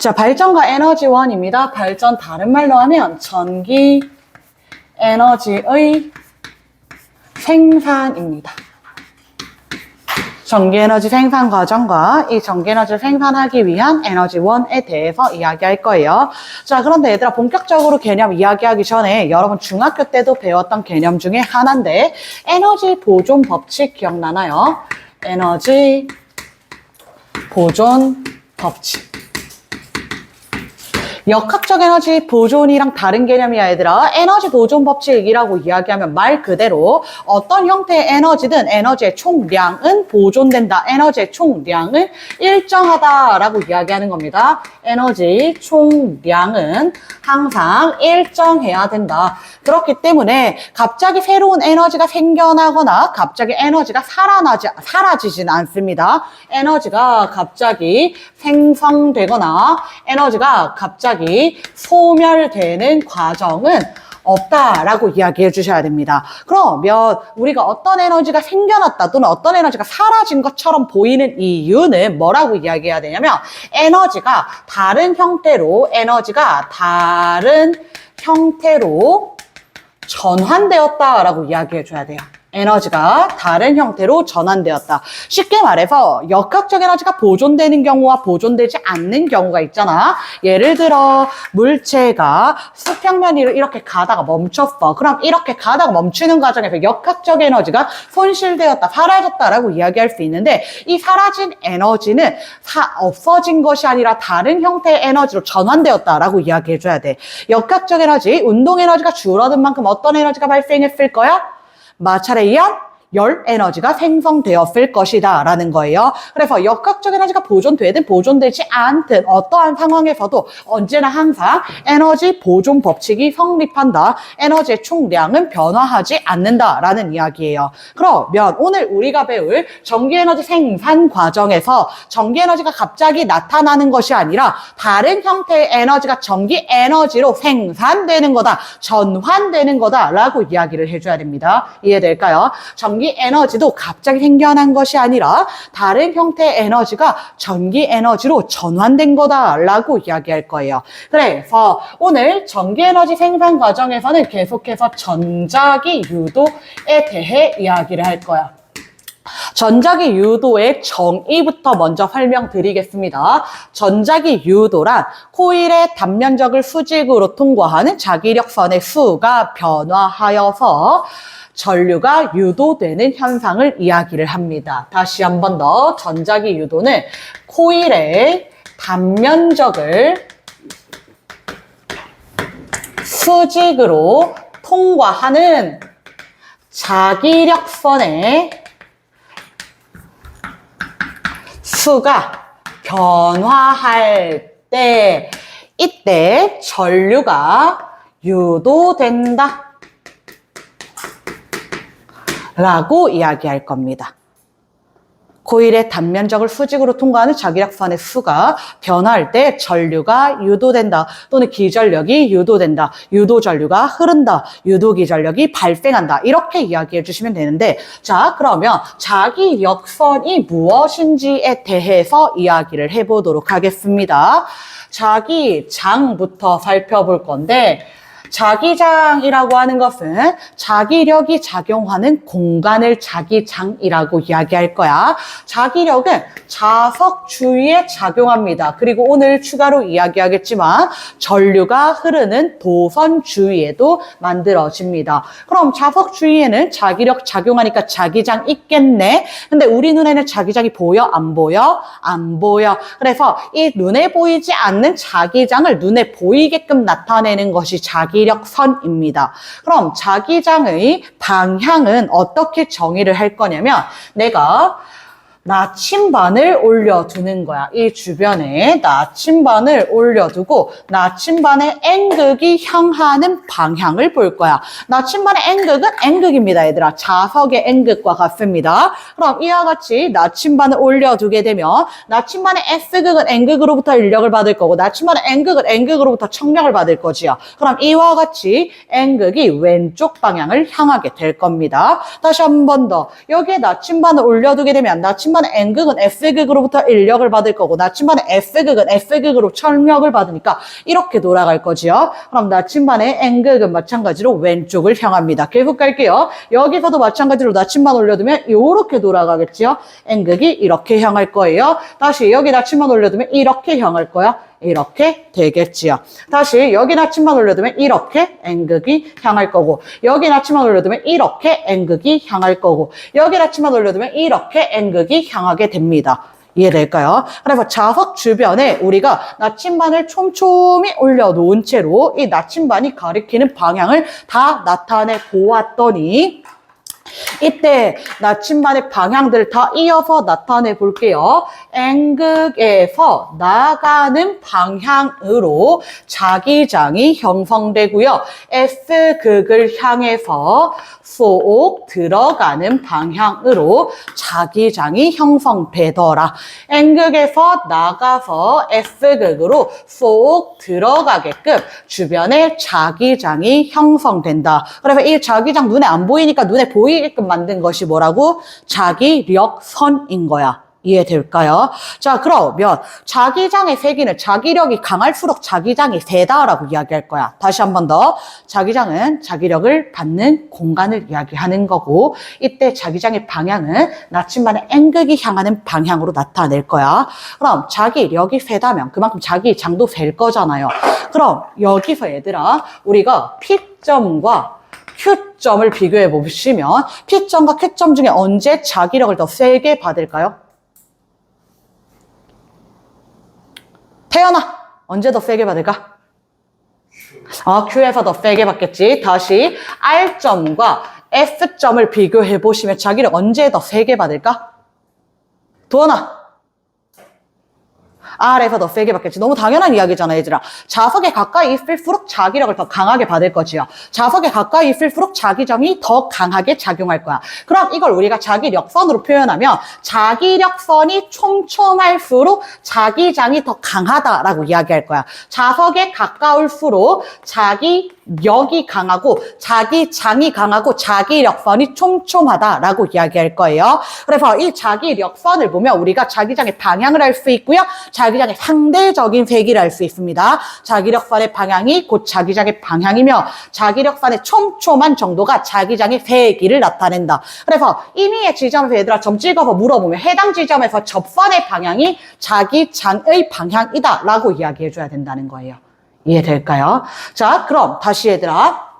자, 발전과 에너지원입니다. 발전 다른 말로 하면 전기 에너지의 생산입니다. 전기에너지 생산 과정과 이 전기에너지를 생산하기 위한 에너지원에 대해서 이야기할 거예요. 자, 그런데 얘들아 본격적으로 개념 이야기하기 전에 여러분 중학교 때도 배웠던 개념 중에 하나인데 에너지 보존 법칙 기억나나요? 에너지 보존 법칙. 역학적 에너지 보존이랑 다른 개념이야 얘들아. 에너지 보존 법칙이라고 이야기하면 말 그대로 어떤 형태의 에너지든 에너지의 총량은 보존된다. 에너지의 총량은 일정하다라고 이야기하는 겁니다. 에너지 총량은 항상 일정해야 된다. 그렇기 때문에 갑자기 새로운 에너지가 생겨나거나 갑자기 에너지가 사라지진 않습니다. 에너지가 갑자기 생성되거나 에너지가 갑자기 소멸되는 과정은 없다라고 이야기해 주셔야 됩니다. 그러면 우리가 어떤 에너지가 생겨났다 또는 어떤 에너지가 사라진 것처럼 보이는 이유는 뭐라고 이야기해야 되냐면 에너지가 다른 형태로 전환되었다라고 이야기해 줘야 돼요. 에너지가 다른 형태로 전환되었다. 쉽게 말해서 역학적 에너지가 보존되는 경우와 보존되지 않는 경우가 있잖아. 예를 들어 물체가 수평면 위로 이렇게 가다가 멈췄어. 그럼 이렇게 가다가 멈추는 과정에서 역학적 에너지가 손실되었다, 사라졌다라고 이야기할 수 있는데 이 사라진 에너지는 없어진 것이 아니라 다른 형태의 에너지로 전환되었다라고 이야기해줘야 돼. 역학적 에너지, 운동 에너지가 줄어든 만큼 어떤 에너지가 발생했을 거야? 마찰에 의한 열 에너지가 생성되었을 것이다 라는 거예요. 그래서 역학적 에너지가 보존되든 보존되지 않든 어떠한 상황에서도 언제나 항상 에너지 보존 법칙이 성립한다. 에너지의 총량은 변화하지 않는다 라는 이야기예요. 그러면 오늘 우리가 배울 전기에너지 생산 과정에서 전기에너지가 갑자기 나타나는 것이 아니라 다른 형태의 에너지가 전기에너지로 생산되는 거다, 전환되는 거다 라고 이야기를 해줘야 됩니다. 이해될까요? 전기 에너지도 갑자기 생겨난 것이 아니라 다른 형태의 에너지가 전기 에너지로 전환된 거다라고 이야기할 거예요. 그래서 오늘 전기 에너지 생산 과정에서는 계속해서 전자기 유도에 대해 이야기를 할 거야. 전자기 유도의 정의부터 먼저 설명드리겠습니다. 전자기 유도란 코일의 단면적을 수직으로 통과하는 자기력선의 수가 변화하여서 전류가 유도되는 현상을 이야기를 합니다. 다시 한 번 더 전자기 유도는 코일의 단면적을 수직으로 통과하는 자기력선의 수가 변화할 때 이때 전류가 유도된다 라고 이야기할 겁니다. 코일의 단면적을 수직으로 통과하는 자기력선의 수가 변화할 때 전류가 유도된다 또는 기전력이 유도된다, 유도전류가 흐른다, 유도기전력이 발생한다 이렇게 이야기해 주시면 되는데 자 그러면 자기력선이 무엇인지에 대해서 이야기를 해보도록 하겠습니다. 자기장부터 살펴볼 건데 자기장이라고 하는 것은 자기력이 작용하는 공간을 자기장이라고 이야기할 거야. 자기력은 자석 주위에 작용합니다. 그리고 오늘 추가로 이야기하겠지만 전류가 흐르는 도선 주위에도 만들어집니다. 그럼 자석 주위에는 자기력 작용하니까 자기장 있겠네. 근데 우리 눈에는 자기장이 보여? 안 보여? 안 보여. 그래서 이 눈에 보이지 않는 자기장을 눈에 보이게끔 나타내는 것이 자기력선입니다. 그럼 자기장의 방향은 어떻게 정의를 할 거냐면 내가 나침반을 올려두는 거야. 이 주변에 나침반을 올려두고 나침반의 N극이 향하는 방향을 볼 거야. 나침반의 N극은 N극입니다. 얘들아. 자석의 N극과 같습니다. 그럼 이와 같이 나침반을 올려두게 되면 나침반의 S극은 N극으로부터 인력을 받을 거고 나침반의 N극은 N극으로부터 청력을 받을 거지요. 그럼 이와 같이 N극이 왼쪽 방향을 향하게 될 겁니다. 다시 한 번 더. 여기에 나침반을 올려두게 되면 나침반의 나침반의 N극은 F극으로부터 인력을 받을 거고 나침반의 F극은 F극으로 철력을 받으니까 이렇게 돌아갈 거지요. 그럼 나침반의 N극은 마찬가지로 왼쪽을 향합니다. 계속 갈게요. 여기서도 마찬가지로 나침반 올려두면 이렇게 돌아가겠지요. N극이 이렇게 향할 거예요. 다시 여기 나침반 올려두면 이렇게 향할 거야. 이렇게 되겠지요. 다시 여기 나침반 올려두면 이렇게 N극이 향할 거고 여기 나침반 올려두면 이렇게 N극이 향할 거고 여기 나침반 올려두면 이렇게 N극이 향하게 됩니다. 이해될까요? 그래서 좌석 주변에 우리가 나침반을 촘촘히 올려놓은 채로 이 나침반이 가리키는 방향을 다 나타내 보았더니 이때 나침반의 방향들을 다 이어서 나타내 볼게요. N극에서 나가는 방향으로 자기장이 형성되고요. S극을 향해서 쏙 들어가는 방향으로 자기장이 형성되더라. N극에서 나가서 S극으로 쏙 들어가게끔 주변에 자기장이 형성된다. 그래서 이 자기장 눈에 안 보이니까 눈에 보이게끔 만든 것이 뭐라고? 자기력선인 거야. 이해될까요? 자, 그러면 자기장의 세기는 자기력이 강할수록 자기장이 세다라고 이야기할 거야. 다시 한 번 더. 자기장은 자기력을 받는 공간을 이야기하는 거고 이때 자기장의 방향은 나침반의 N극이 향하는 방향으로 나타낼 거야. 그럼 자기력이 세다면 그만큼 자기장도 셀 거잖아요. 그럼 여기서 얘들아 우리가 P점과 Q점을 비교해 보시면 P점과 Q점 중에 언제 자기력을 더 세게 받을까요? 태연아, 언제 더 세게 받을까? Q에서 더 세게 받겠지. 다시 R점과 F점을 비교해 보시면 자기력 언제 더 세게 받을까? 도원아. R에서 더 세게 받겠지. 너무 당연한 이야기잖아, 얘들아. 좌석에 가까이 있을수록 자기력을 더 강하게 받을 거지요. 좌석에 가까이 있을수록 자기장이 더 강하게 작용할 거야. 그럼 이걸 우리가 자기력선으로 표현하면 자기력선이 촘촘할수록 자기장이 더 강하다라고 이야기할 거야. 좌석에 가까울수록 자기력이 강하고 자기장이 강하고 자기력선이 촘촘하다라고 이야기할 거예요. 그래서 이 자기력선을 보면 우리가 자기장의 방향을 알 수 있고요. 자기장의 상대적인 세기를 알 수 있습니다. 자기력선의 방향이 곧 자기장의 방향이며 자기력선의 촘촘한 정도가 자기장의 세기를 나타낸다. 그래서 임의의 지점에서 얘들아 점 찍어서 물어보면 해당 지점에서 접선의 방향이 자기장의 방향이다 라고 이야기해줘야 된다는 거예요. 이해될까요? 자, 그럼 다시 얘들아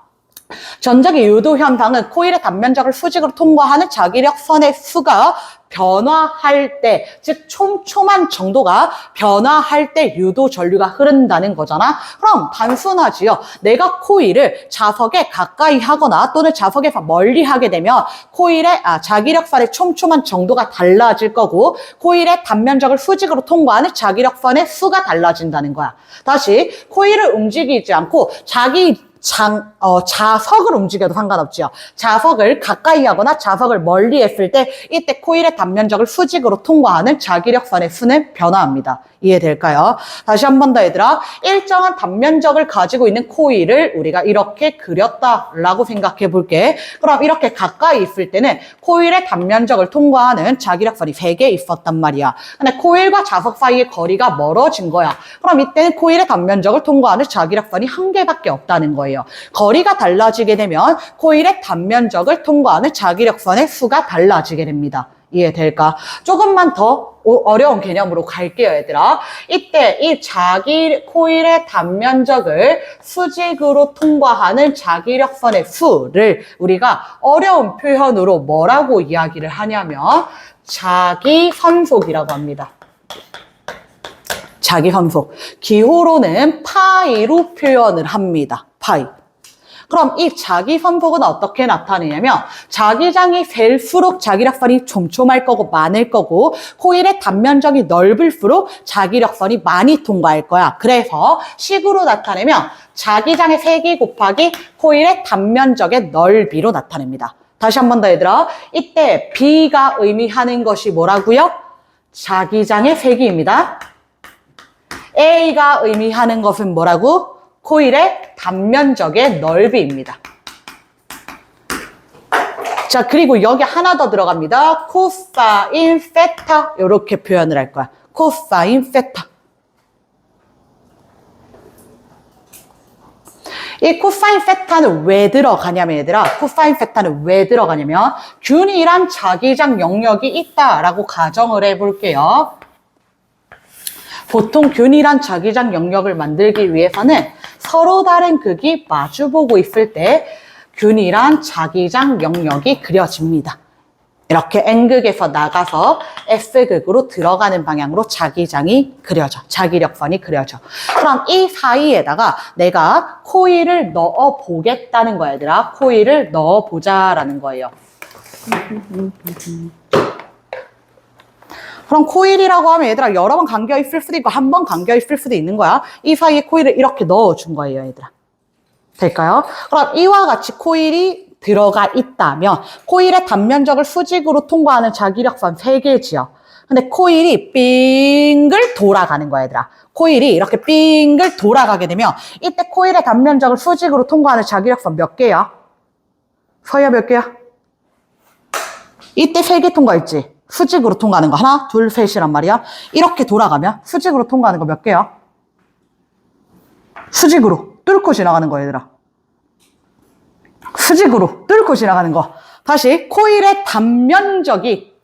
전적의 유도 현상은 코일의 단면적을 수직으로 통과하는 자기력선의 수가 변화할 때, 즉 촘촘한 정도가 변화할 때 유도 전류가 흐른다는 거잖아. 그럼 단순하지요. 내가 코일을 좌석에 가까이 하거나 또는 좌석에서 멀리 하게 되면 코일의 자기력선의 촘촘한 정도가 달라질 거고 코일의 단면적을 수직으로 통과하는 자기력선의 수가 달라진다는 거야. 다시 코일을 움직이지 않고 자석을 움직여도 상관없지요. 자석을 가까이 하거나 자석을 멀리 했을 때 이때 코일의 단면적을 수직으로 통과하는 자기력선의 수는 변화합니다. 이해될까요? 다시 한 번 더 얘들아 일정한 단면적을 가지고 있는 코일을 우리가 이렇게 그렸다라고 생각해 볼게. 그럼 이렇게 가까이 있을 때는 코일의 단면적을 통과하는 자기력선이 3개 있었단 말이야. 근데 코일과 자석 사이의 거리가 멀어진 거야. 그럼 이때는 코일의 단면적을 통과하는 자기력선이 1개밖에 없다는 거예요. 거리가 달라지게 되면 코일의 단면적을 통과하는 자기력선의 수가 달라지게 됩니다. 이해될까? 조금만 더 어려운 개념으로 갈게요, 얘들아. 이때 이 코일의 단면적을 수직으로 통과하는 자기력선의 수를 우리가 어려운 표현으로 뭐라고 이야기를 하냐면 자기선속이라고 합니다. 자기선속. 기호로는 파이로 표현을 합니다. 파이. 그럼 이 자기선속은 어떻게 나타내냐면 자기장이 셀수록 자기력선이 촘촘할 거고 많을 거고 코일의 단면적이 넓을수록 자기력선이 많이 통과할 거야. 그래서 식으로 나타내면 자기장의 세기 곱하기 코일의 단면적의 넓이로 나타냅니다. 다시 한 번 더 얘들아. 이때 B가 의미하는 것이 뭐라고요? 자기장의 세기입니다. A가 의미하는 것은 뭐라고? 코일의 단면적의 넓이입니다. 자, 그리고 여기 하나 더 들어갑니다. 코사인 세타. 이렇게 표현을 할 거야. 코사인 세타. 이 코사인 세타는 왜 들어가냐면 얘들아, 코사인 세타는 왜 들어가냐면 균일한 자기장 영역이 있다라고 가정을 해볼게요. 보통 균일한 자기장 영역을 만들기 위해서는 서로 다른 극이 마주보고 있을 때 균일한 자기장 영역이 그려집니다. 이렇게 N극에서 나가서 S극으로 들어가는 방향으로 자기장이 그려져. 자기력선이 그려져. 그럼 이 사이에다가 내가 코일을 넣어 보겠다는 거야, 얘들아. 코일을 넣어 보자라는 거예요. 그럼 코일이라고 하면 얘들아 여러 번 감겨 있을 수도 있고 한 번 감겨 있을 수도 있는 거야. 이 사이에 코일을 이렇게 넣어준 거예요, 얘들아. 될까요? 그럼 이와 같이 코일이 들어가 있다면 코일의 단면적을 수직으로 통과하는 자기력선 3개지요. 근데 코일이 빙글 돌아가는 거야, 얘들아. 코일이 이렇게 빙글 돌아가게 되면 이때 코일의 단면적을 수직으로 통과하는 자기력선 몇 개야? 서희야 몇 개야? 이때 3개 통과했지? 수직으로 통과하는 거 하나, 둘, 셋이란 말이야. 이렇게 돌아가면 수직으로 통과하는 거 몇 개야? 수직으로 뚫고 지나가는 거, 얘들아. 수직으로 뚫고 지나가는 거. 다시 코일의 단면적이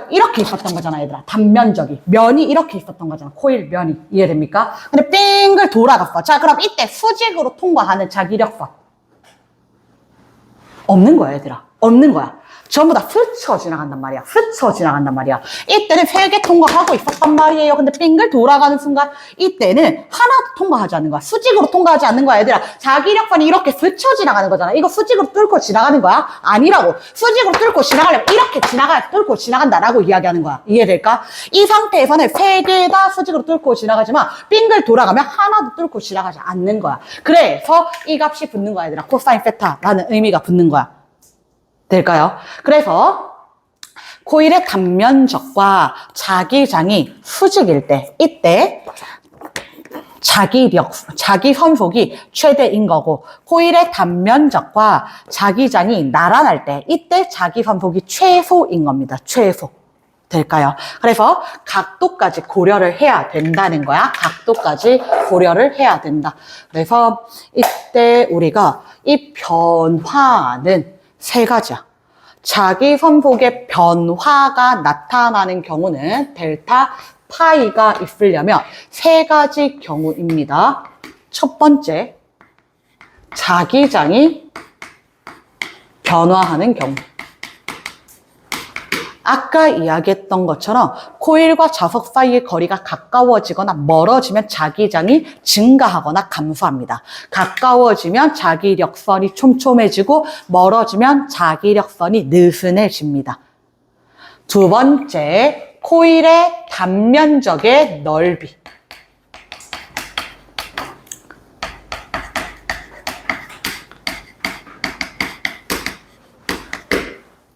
이렇게 있었던 거잖아, 얘들아. 단면적이. 면이 이렇게 있었던 거잖아. 코일 면이. 이해됩니까? 근데 빙글 돌아갔어. 자, 그럼 이때 수직으로 통과하는 자기력선. 없는 거야, 얘들아. 없는 거야. 전부 다 스쳐 지나간단 말이야. 스쳐 지나간단 말이야. 이때는 3개 통과하고 있었단 말이에요. 근데 빙글 돌아가는 순간 이때는 하나도 통과하지 않는 거야. 수직으로 통과하지 않는 거야, 얘들아. 자기력선이 이렇게 스쳐 지나가는 거잖아. 이거 수직으로 뚫고 지나가는 거야? 아니라고. 수직으로 뚫고 지나가려면 이렇게 뚫고 지나간다라고 이야기하는 거야. 이해될까? 이 상태에서는 3개 다 수직으로 뚫고 지나가지만 빙글 돌아가면 하나도 뚫고 지나가지 않는 거야. 그래서 이 값이 붙는 거야, 얘들아. 코사인 세타라는 의미가 붙는 거야. 될까요? 그래서 코일의 단면적과 자기장이 수직일 때, 이때 자기 선속이 최대인 거고, 코일의 단면적과 자기장이 나란할 때, 이때 자기 선속이 최소인 겁니다. 최소. 될까요? 그래서 각도까지 고려를 해야 된다는 거야. 각도까지 고려를 해야 된다. 그래서 이때 우리가 이 변화는 3가지야. 자기 선속의 변화가 나타나는 경우는 델타 파이가 있으려면 3가지 경우입니다. 첫 번째, 자기장이 변화하는 경우. 아까 이야기했던 것처럼 코일과 자석 사이의 거리가 가까워지거나 멀어지면 자기장이 증가하거나 감소합니다. 가까워지면 자기력선이 촘촘해지고 멀어지면 자기력선이 느슨해집니다. 두 번째, 코일의 단면적의 넓이.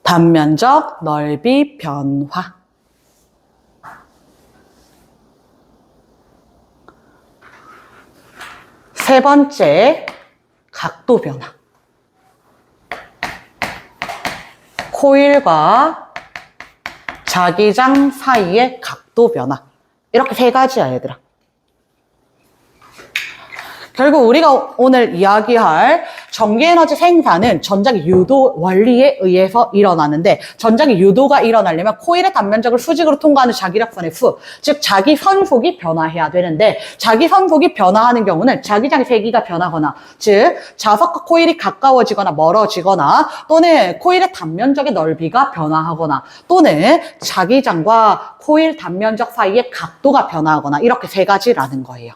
단면적 넓이 변화. 세 번째, 각도 변화. 코일과 자기장 사이의 각도 변화. 이렇게 3가지야, 얘들아. 결국 우리가 오늘 이야기할 전기에너지 생산은 전자기 유도 원리에 의해서 일어나는데, 전자기 유도가 일어나려면 코일의 단면적을 수직으로 통과하는 자기력선의 수, 즉 자기 선속이 변화해야 되는데, 자기 선속이 변화하는 경우는 자기장의 세기가 변하거나, 즉 자석과 코일이 가까워지거나 멀어지거나, 또는 코일의 단면적의 넓이가 변화하거나, 또는 자기장과 코일 단면적 사이의 각도가 변화하거나, 이렇게 3가지라는 거예요.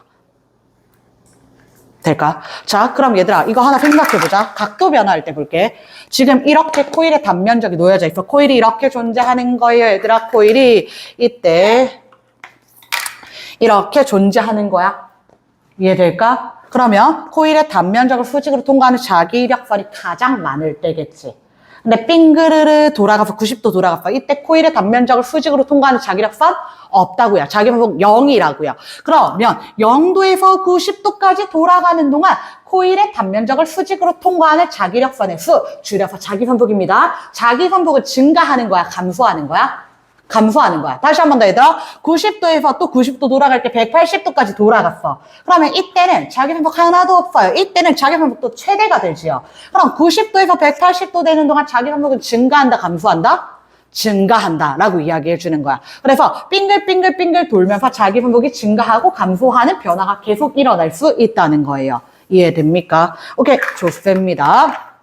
될까? 자, 그럼 얘들아, 이거 하나 생각해보자. 각도 변화할 때 볼게. 지금 이렇게 코일의 단면적이 놓여져 있어. 코일이 이렇게 존재하는 거예요, 얘들아. 코일이 이때 이렇게 존재하는 거야. 이해될까? 그러면 코일의 단면적을 수직으로 통과하는 자기력선이 가장 많을 때겠지. 근데 빙그르르 돌아가서 90도 돌아갔어. 이때 코일의 단면적을 수직으로 통과하는 자기력선 없다고요. 자기반복 0이라고요. 그러면 0도에서 90도까지 돌아가는 동안 코일의 단면적을 수직으로 통과하는 자기력선의 수, 줄여서 자기반복입니다. 자기반복은 증가하는 거야, 감소하는 거야? 감소하는 거야. 다시 한 번 더 얘들아. 90도에서 또 90도 돌아갈 때 180도까지 돌아갔어. 그러면 이때는 자기반복 하나도 없어요. 이때는 자기반복도 최대가 되지요. 그럼 90도에서 180도 되는 동안 자기반복은 증가한다, 감소한다? 증가한다 라고 이야기해 주는 거야. 그래서 빙글빙글빙글 돌면서 자기반복이 증가하고 감소하는 변화가 계속 일어날 수 있다는 거예요. 이해됩니까? 오케이, 좋습니다.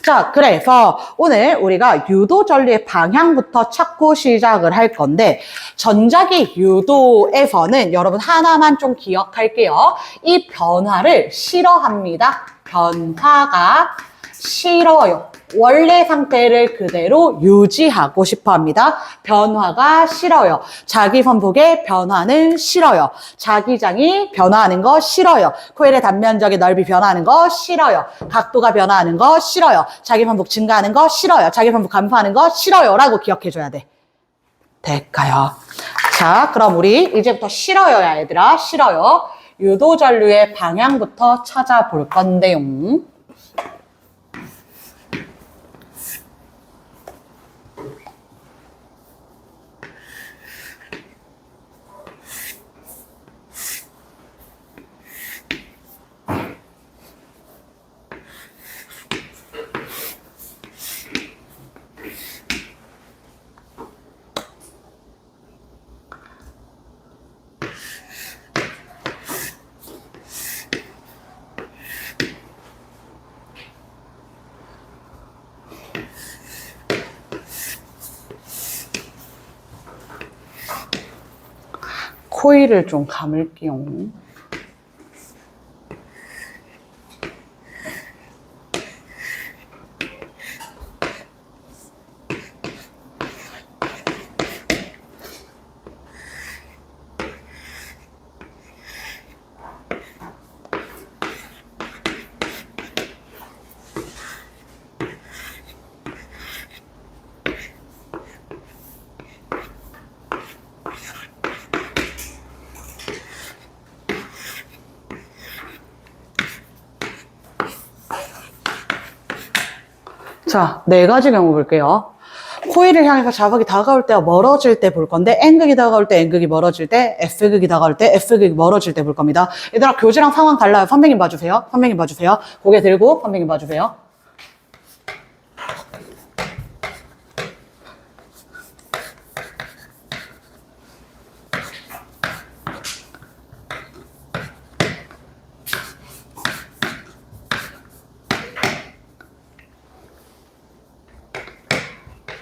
자, 그래서 오늘 우리가 유도 전류의 방향부터 찾고 시작을 할 건데, 전자기 유도에서는 여러분 하나만 좀 기억할게요. 이 변화를 싫어합니다. 변화가 싫어요. 원래 상태를 그대로 유지하고 싶어 합니다. 변화가 싫어요. 자기 선복의 변화는 싫어요. 자기장이 변화하는 거 싫어요. 코일의 단면적의 넓이 변화하는 거 싫어요. 각도가 변화하는 거 싫어요. 자기 선복 증가하는 거 싫어요. 자기 선복 감소하는 거 싫어요. 라고 기억해줘야 돼. 될까요? 자, 그럼 우리 이제부터 싫어요야 얘들아. 싫어요. 유도 전류의 방향부터 찾아볼 건데요. 코일을 좀 감을게요. 자, 네 가지 경우 볼게요. 코일을 향해서 자극이 다가올 때와 멀어질 때 볼 건데, N극이 다가올 때, N극이 멀어질 때, S극이 다가올 때, S극이 멀어질 때 볼 겁니다. 얘들아, 교재랑 상황 달라요. 선생님 봐주세요. 선생님 봐주세요. 고개 들고 선생님 봐주세요.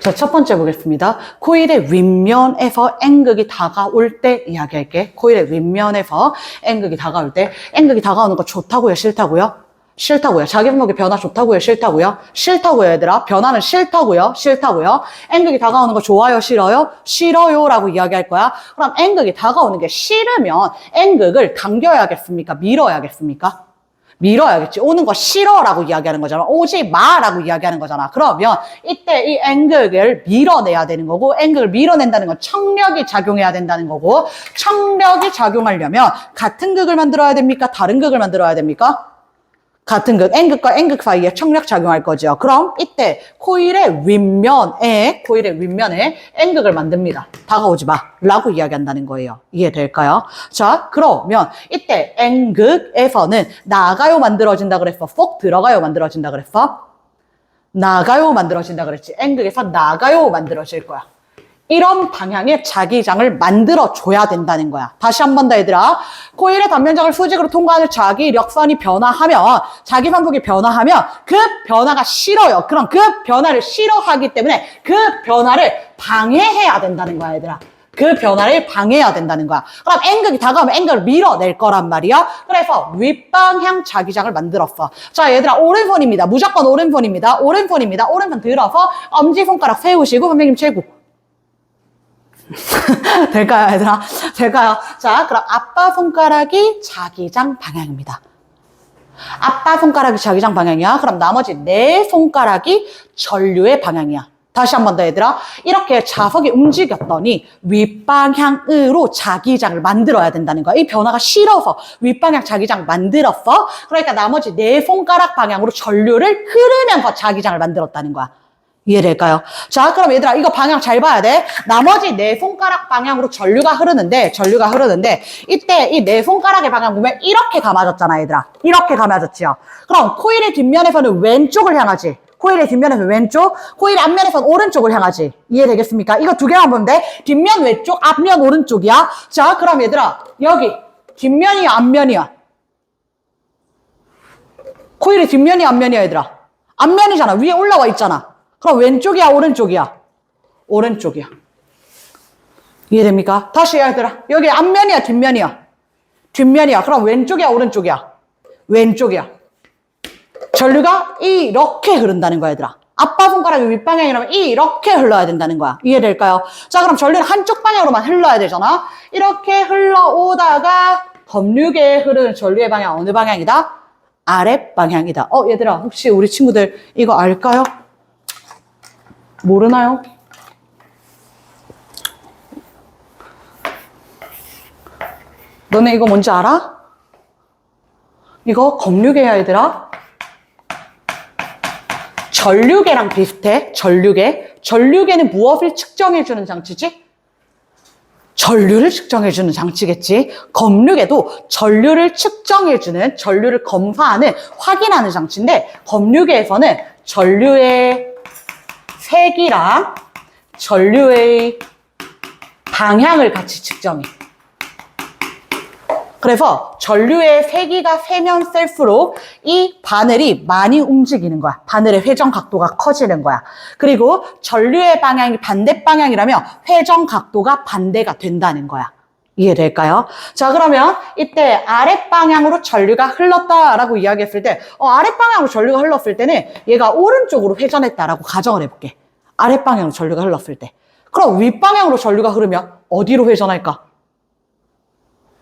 자, 첫 번째 보겠습니다. 코일의 윗면에서 N극이 다가올 때 이야기할게. 코일의 윗면에서 N극이 다가올 때, N극이 다가오는 거 좋다고요? 싫다고요? 싫다고요. 자기 분목의 변화 좋다고요? 싫다고요? 싫다고요, 얘들아. 변화는 싫다고요? 싫다고요? N극이 다가오는 거 좋아요? 싫어요? 싫어요 라고 이야기할 거야. 그럼 N극이 다가오는 게 싫으면 N극을 당겨야겠습니까? 밀어야겠습니까? 밀어야겠지. 오는 거 싫어라고 이야기하는 거잖아. 오지 마라고 이야기하는 거잖아. 그러면 이때 이 N극을 밀어내야 되는 거고, N극을 밀어낸다는 건 청력이 작용해야 된다는 거고, 청력이 작용하려면 같은 극을 만들어야 됩니까? 다른 극을 만들어야 됩니까? 같은 극, N극과 N극 사이에 청력 작용할 거죠. 그럼 이때 코일의 윗면에 N극을 만듭니다. 다가오지 마 라고 이야기한다는 거예요. 이해될까요? 자, 그러면 이때 N극에서는 나가요 만들어진다 그랬어? 쏙 들어가요 만들어진다 그랬어? 나가요 만들어진다 그랬지. N극에서 나가요 만들어질 거야. 이런 방향의 자기장을 만들어줘야 된다는 거야. 다시 한 번 더 얘들아. 코일의 단면적을 수직으로 통과하는 자기력선이 변화하면, 자기 반복이 변화하면 그 변화가 싫어요. 그럼 그 변화를 싫어하기 때문에 그 변화를 방해해야 된다는 거야, 얘들아. 그 변화를 방해해야 된다는 거야. 그럼 N극이 다가오면 N극을 밀어낼 거란 말이야. 그래서 윗방향 자기장을 만들었어. 자, 얘들아, 오른손입니다. 무조건 오른손입니다. 오른손입니다. 오른손 들어서 엄지손가락 세우시고 선생님 최고. 될까요, 얘들아? 될까요? 자, 그럼 아빠 손가락이 자기장 방향입니다. 아빠 손가락이 자기장 방향이야. 그럼 나머지 네 손가락이 전류의 방향이야. 다시 한 번 더 얘들아. 이렇게 자석이 움직였더니 윗방향으로 자기장을 만들어야 된다는 거야. 이 변화가 싫어서 윗방향 자기장 만들었어. 그러니까 나머지 네 손가락 방향으로 전류를 흐르면서 자기장을 만들었다는 거야. 이해될까요? 자, 그럼 얘들아, 이거 방향 잘 봐야 돼. 나머지 네 손가락 방향으로 전류가 흐르는데, 이때 이 네 손가락의 방향 보면 이렇게 감아졌잖아, 얘들아. 이렇게 감아졌지요. 그럼 코일의 뒷면에서는 왼쪽을 향하지. 코일의 뒷면에서 왼쪽, 코일의 앞면에서는 오른쪽을 향하지. 이해되겠습니까? 이거 두 개만 보면 돼. 뒷면 왼쪽, 앞면 오른쪽이야. 자, 그럼 얘들아, 여기 뒷면이야, 앞면이야? 코일의 뒷면이야, 앞면이야, 얘들아? 앞면이잖아. 위에 올라와 있잖아. 그럼 왼쪽이야, 오른쪽이야? 오른쪽이야. 이해됩니까? 다시 얘들아. 여기 앞면이야, 뒷면이야? 뒷면이야. 그럼 왼쪽이야, 오른쪽이야? 왼쪽이야. 전류가 이렇게 흐른다는 거야, 얘들아. 아빠 손가락이 윗방향이라면 이렇게 흘러야 된다는 거야. 이해될까요? 자, 그럼 전류는 한쪽 방향으로만 흘러야 되잖아. 이렇게 흘러오다가 검류계에 흐르는 전류의 방향 어느 방향이다? 아랫방향이다. 얘들아, 혹시 우리 친구들 이거 알까요? 모르나요? 너네 이거 뭔지 알아? 이거 검류계야, 얘들아. 전류계랑 비슷해. 전류계는 무엇을 측정해주는 장치지? 전류를 측정해주는 장치겠지. 검류계도 전류를 측정해주는, 전류를 검사하는, 확인하는 장치인데, 검류계에서는 전류의 색이랑 전류의 방향을 같이 측정해. 그래서 전류의 세기가 세면 셀수록 이 바늘이 많이 움직이는 거야. 바늘의 회전 각도가 커지는 거야. 그리고 전류의 방향이 반대 방향이라면 회전 각도가 반대가 된다는 거야. 이해될까요? 자, 그러면 이때 아랫방향으로 전류가 흘렀다라고 이야기했을 때 아랫방향으로 전류가 흘렀을 때는 얘가 오른쪽으로 회전했다라고 가정을 해볼게. 아랫방향으로 전류가 흘렀을 때. 그럼 윗방향으로 전류가 흐르면 어디로 회전할까?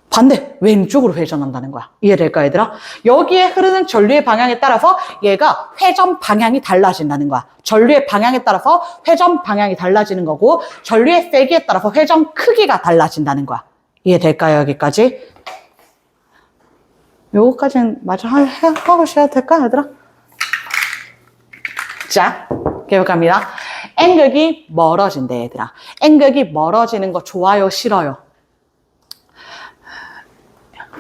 반대, 왼쪽으로 회전한다는 거야. 이해될까, 얘들아? 여기에 흐르는 전류의 방향에 따라서 얘가 회전 방향이 달라진다는 거야. 전류의 방향에 따라서 회전 방향이 달라지는 거고, 전류의 세기에 따라서 회전 크기가 달라진다는 거야. 이해될까요, 여기까지? 요거까지는 마저 하고 쉬어야 될까, 얘들아? 자, 계속합니다. N극이 멀어진대, 얘들아. N극이 멀어지는 거 좋아요, 싫어요?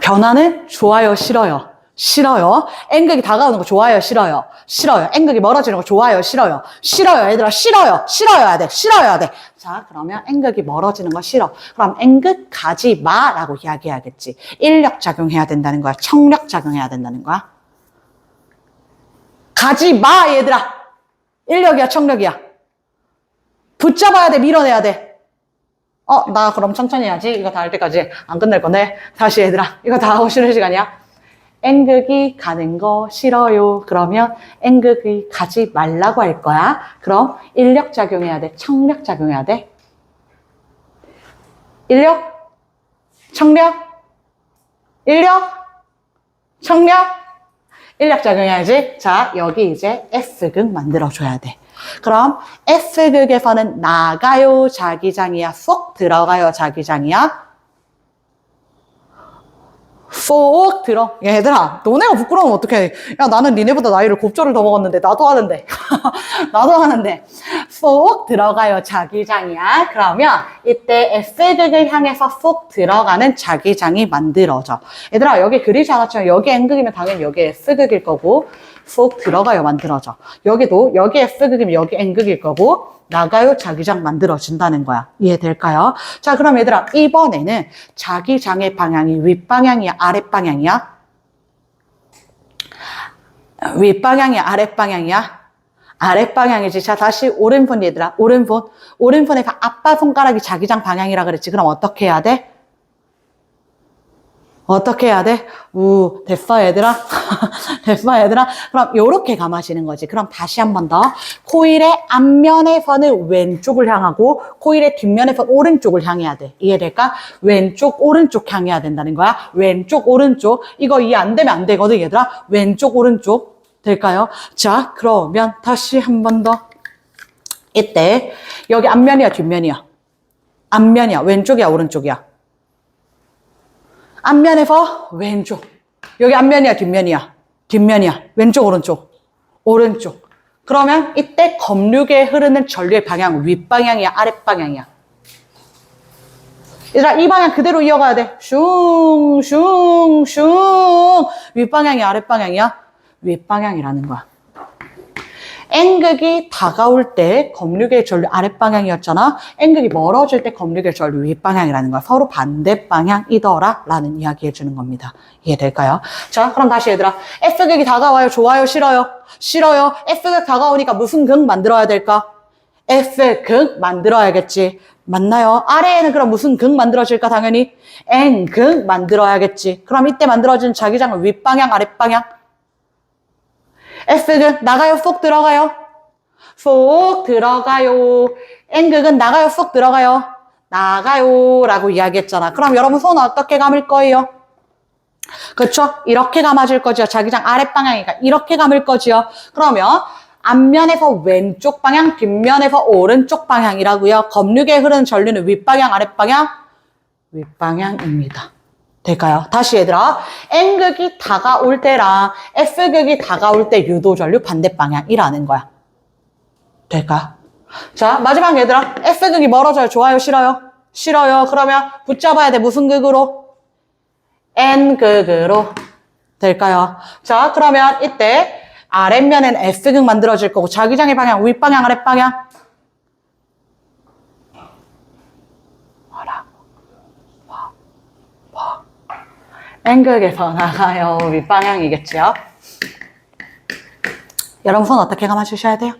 변화는 좋아요, 싫어요? 싫어요. N극이 다가오는 거 좋아요, 싫어요? 싫어요. N극이 멀어지는 거 좋아요, 싫어요? 싫어요, 얘들아. 싫어요. 싫어야 돼. 싫어야 돼. 자, 그러면 N극이 멀어지는 거 싫어. 그럼 N극 가지 마라고 이야기해야겠지. 인력 작용해야 된다는 거야. 청력 작용해야 된다는 거야. 가지 마, 얘들아. 인력이야, 청력이야. 붙잡아야 돼, 밀어내야 돼. 나 그럼 천천히 해야지. 이거 다 할 때까지 안 끝낼 건데. 다시 얘들아. 이거 다 하고 쉬는 시간이야. N극이 가는 거 싫어요. 그러면 N극이 가지 말라고 할 거야. 그럼 인력 작용해야 돼. 청력 작용해야 돼. 인력? 청력? 인력? 청력? 인력 작용해야지. 자, 여기 이제 S극 만들어줘야 돼. 그럼 S극에서는 나가요 자기장이야? 쏙 들어가요 자기장이야? 쏙 들어. 얘들아, 너네가 부끄러우면 어떡해. 야, 나는 니네보다 나이를 곱절을 더 먹었는데 나도 하는데. 나도 하는데. 쏙 들어가요 자기장이야. 그러면 이때 S극을 향해서 쏙 들어가는 자기장이 만들어져. 얘들아, 여기 그리지 않았지만 여기 N극이면 당연히 여기 S극일 거고 쏙 들어가요 만들어져. 여기도 여기 S극이면 여기 N극일 거고 나가요 자기장 만들어진다는 거야. 이해될까요? 자, 그럼 얘들아, 이번에는 자기장의 방향이 윗방향이야, 아랫방향이야? 윗방향이야, 아랫방향이야? 아랫방향이지. 자, 다시 오른손 얘들아. 오른손에서 아빠 손가락이 자기장 방향이라 그랬지. 그럼 어떻게 해야 돼? 어떻게 해야 돼? 됐어, 얘들아? 됐어, 얘들아? 그럼 요렇게 감아지는 거지. 그럼 다시 한 번 더. 코일의 앞면에서는 왼쪽을 향하고, 코일의 뒷면에서는 오른쪽을 향해야 돼. 이해될까? 왼쪽, 오른쪽 향해야 된다는 거야. 왼쪽, 오른쪽. 이거 이해 안 되면 안 되거든, 얘들아? 왼쪽, 오른쪽. 될까요? 자, 그러면 다시 한 번 더. 이때, 여기 앞면이야, 뒷면이야? 앞면이야, 왼쪽이야, 오른쪽이야? 앞면에서 왼쪽. 여기 앞면이야, 뒷면이야? 뒷면이야. 왼쪽, 오른쪽. 오른쪽. 그러면 이때 검류계에 흐르는 전류의 방향, 윗방향이야, 아랫방향이야? 얘들아, 이 방향 그대로 이어가야 돼. 슝, 슝, 슝. 윗방향이야, 아랫방향이야? 윗방향이라는 거야. N극이 다가올 때 검류계의 전류 아랫방향이었잖아. N극이 멀어질 때 검류계의 전류 윗방향이라는 거야. 서로 반대 방향이더라 라는 이야기 해주는 겁니다. 이해될까요? 자, 그럼 다시 얘들아. F극이 다가와요? 좋아요? 싫어요? 싫어요. F극 다가오니까 무슨 극 만들어야 될까? F극 만들어야겠지. 맞나요? 아래에는 그럼 무슨 극 만들어질까? 당연히 N극 만들어야겠지. 그럼 이때 만들어진 자기장은 윗방향, 아랫방향? F극은 나가요? 쏙 들어가요? 쏙 들어가요. N극은 나가요? 쏙 들어가요? 나가요 라고 이야기했잖아. 그럼 여러분 손 어떻게 감을 거예요? 그렇죠? 이렇게 감아질 거죠. 자기장 아랫방향이니까 이렇게 감을 거죠. 그러면 앞면에서 왼쪽 방향, 뒷면에서 오른쪽 방향이라고요. 검류계에 흐르는 전류는 윗방향, 아랫방향? 윗방향입니다. 될까요? 다시 얘들아. N극이 다가올 때랑 F극이 다가올 때 유도전류 반대 방향이라는 거야. 될까? 자, 마지막 얘들아. F극이 멀어져요? 좋아요? 싫어요? 싫어요. 그러면 붙잡아야 돼. 무슨 극으로? N극으로. 될까요? 자, 그러면 이때 아랫면엔 F극 만들어질 거고 자기장의 방향, 윗방향, 아랫방향? N극에서 나가요. 윗방향이겠죠? 여러분 손 어떻게 감아주셔야 돼요?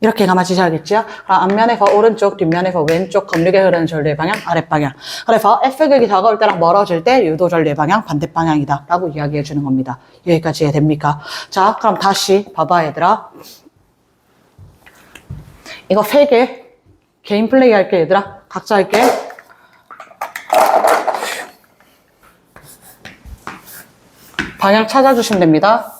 이렇게 감아주셔야겠죠? 그럼 앞면에서 오른쪽, 뒷면에서 왼쪽, 검류계 흐르는 전류의 방향, 아랫방향. 그래서 F극이 다가올 때랑 멀어질 때 유도 전류의 방향, 반대 방향이다. 라고 이야기해 주는 겁니다. 여기까지 이해됩니까? 자, 그럼 다시 봐봐, 얘들아. 이거 3개. 개인 플레이 할게, 얘들아. 각자 할게. 방향 찾아주시면 됩니다.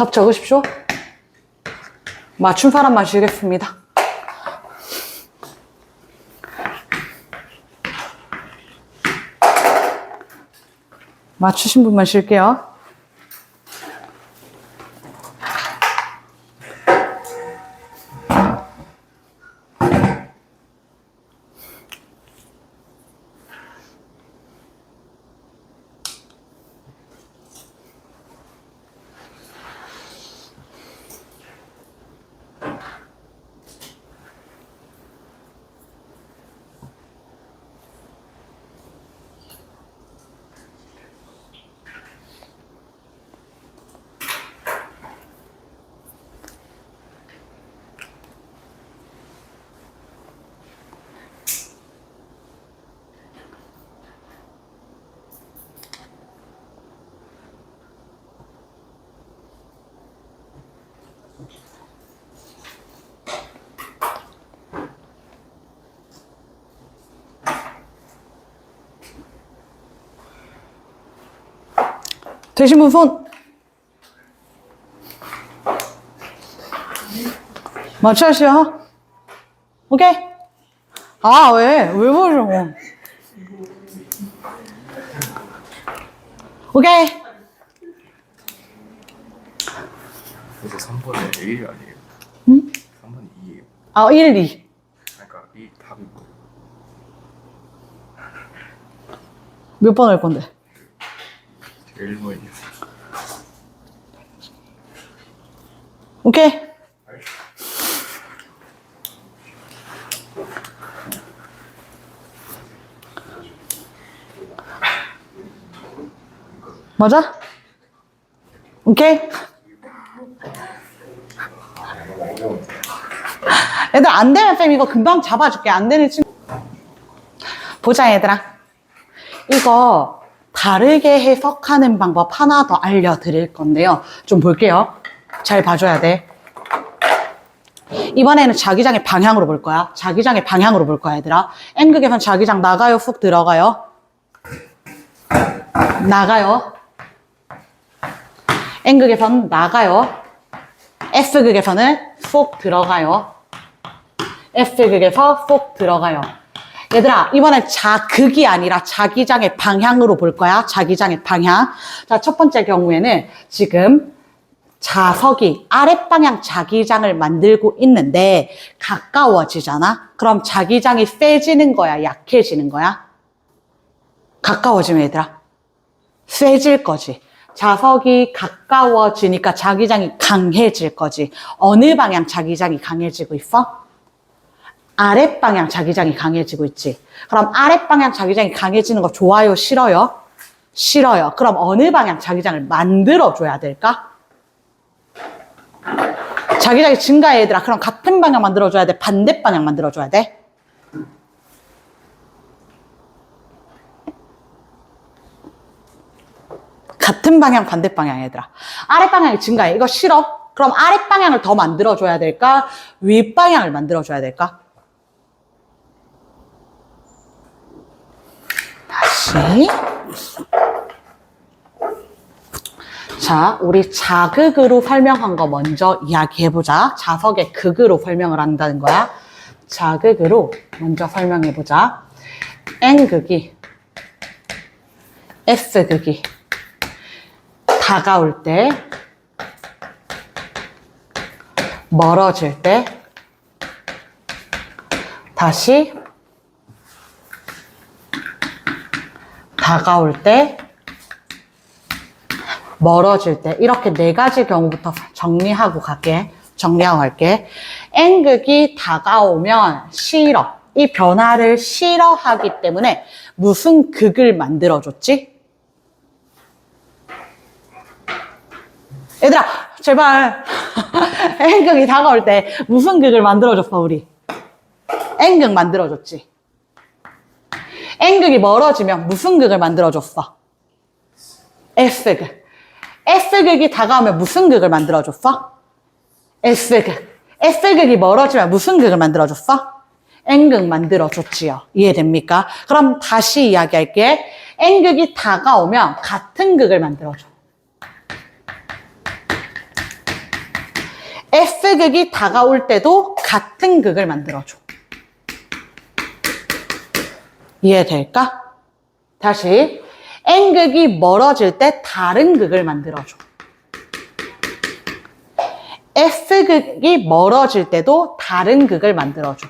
답 적으십시오. 맞춘 사람만 쉬겠습니다. 맞추신 분만 쉴게요. 되신 분 손. 맞춰주세요. 오케이? 아, 왜 보죠? 오케이. 그래서 3번에 1이 아니에요? 응? 3번이 2예요. 아, 1, 2. 그러니까 이 답이 뭐예요? 몇 번 할 건데? 1번이요. 오케이. 맞아? 오케이. 얘들 안 되면 쌤 이거 금방 잡아줄게. 안 되는 친구. 보자 얘들아. 이거 다르게 해석하는 방법 하나 더 알려드릴 건데요. 좀 볼게요. 잘 봐줘야 돼. 이번에는 자기장의 방향으로 볼 거야. 자기장의 방향으로 볼 거야 얘들아. N극에선 자기장 나가요? 훅 들어가요? 나가요. N극에선 나가요. S극에서는 쏙 들어가요. S극에서 쏙 들어가요. 얘들아, 이번엔 자극이 아니라 자기장의 방향으로 볼 거야. 자기장의 방향. 자, 첫 번째 경우에는 지금 자석이 아랫방향 자기장을 만들고 있는데 가까워지잖아? 그럼 자기장이 세지는 거야? 약해지는 거야? 가까워지면 얘들아, 세질 거지. 자석이 가까워지니까 자기장이 강해질 거지. 어느 방향 자기장이 강해지고 있어? 아랫방향 자기장이 강해지고 있지. 그럼 아랫방향 자기장이 강해지는 거 좋아요? 싫어요? 싫어요. 그럼 어느 방향 자기장을 만들어줘야 될까? 자기장이 증가해 얘들아. 그럼 같은 방향 만들어줘야 돼? 반대 방향 만들어줘야 돼? 같은 방향, 반대 방향 얘들아. 아랫방향이 증가해. 이거 싫어? 그럼 아랫방향을 더 만들어줘야 될까? 윗방향을 만들어줘야 될까? 다시. 자, 우리 자극으로 설명한 거 먼저 이야기해보자. 자석의 극으로 설명을 한다는 거야. 자극으로 먼저 설명해보자. N극이, S극이 다가올 때, 멀어질 때, 다시 다가올 때, 멀어질 때, 이렇게 네 가지 경우부터 정리하고 갈게. 정리하고 갈게. N극이 다가오면 싫어. 이 변화를 싫어하기 때문에 무슨 극을 만들어줬지? 얘들아, 제발. N극이 다가올 때 무슨 극을 만들어줬어, 우리? N극 만들어줬지. N극이 멀어지면 무슨 극을 만들어줬어? S극. S극이 다가오면 무슨 극을 만들어줬어? S극. S극이 멀어지면 무슨 극을 만들어줬어? N극 만들어줬지요. 이해됩니까? 그럼 다시 이야기할게. N극이 다가오면 같은 극을 만들어줘. S극이 다가올 때도 같은 극을 만들어줘. 이해될까? 다시. N극이 멀어질 때 다른 극을 만들어줘. S극이 멀어질 때도 다른 극을 만들어줘.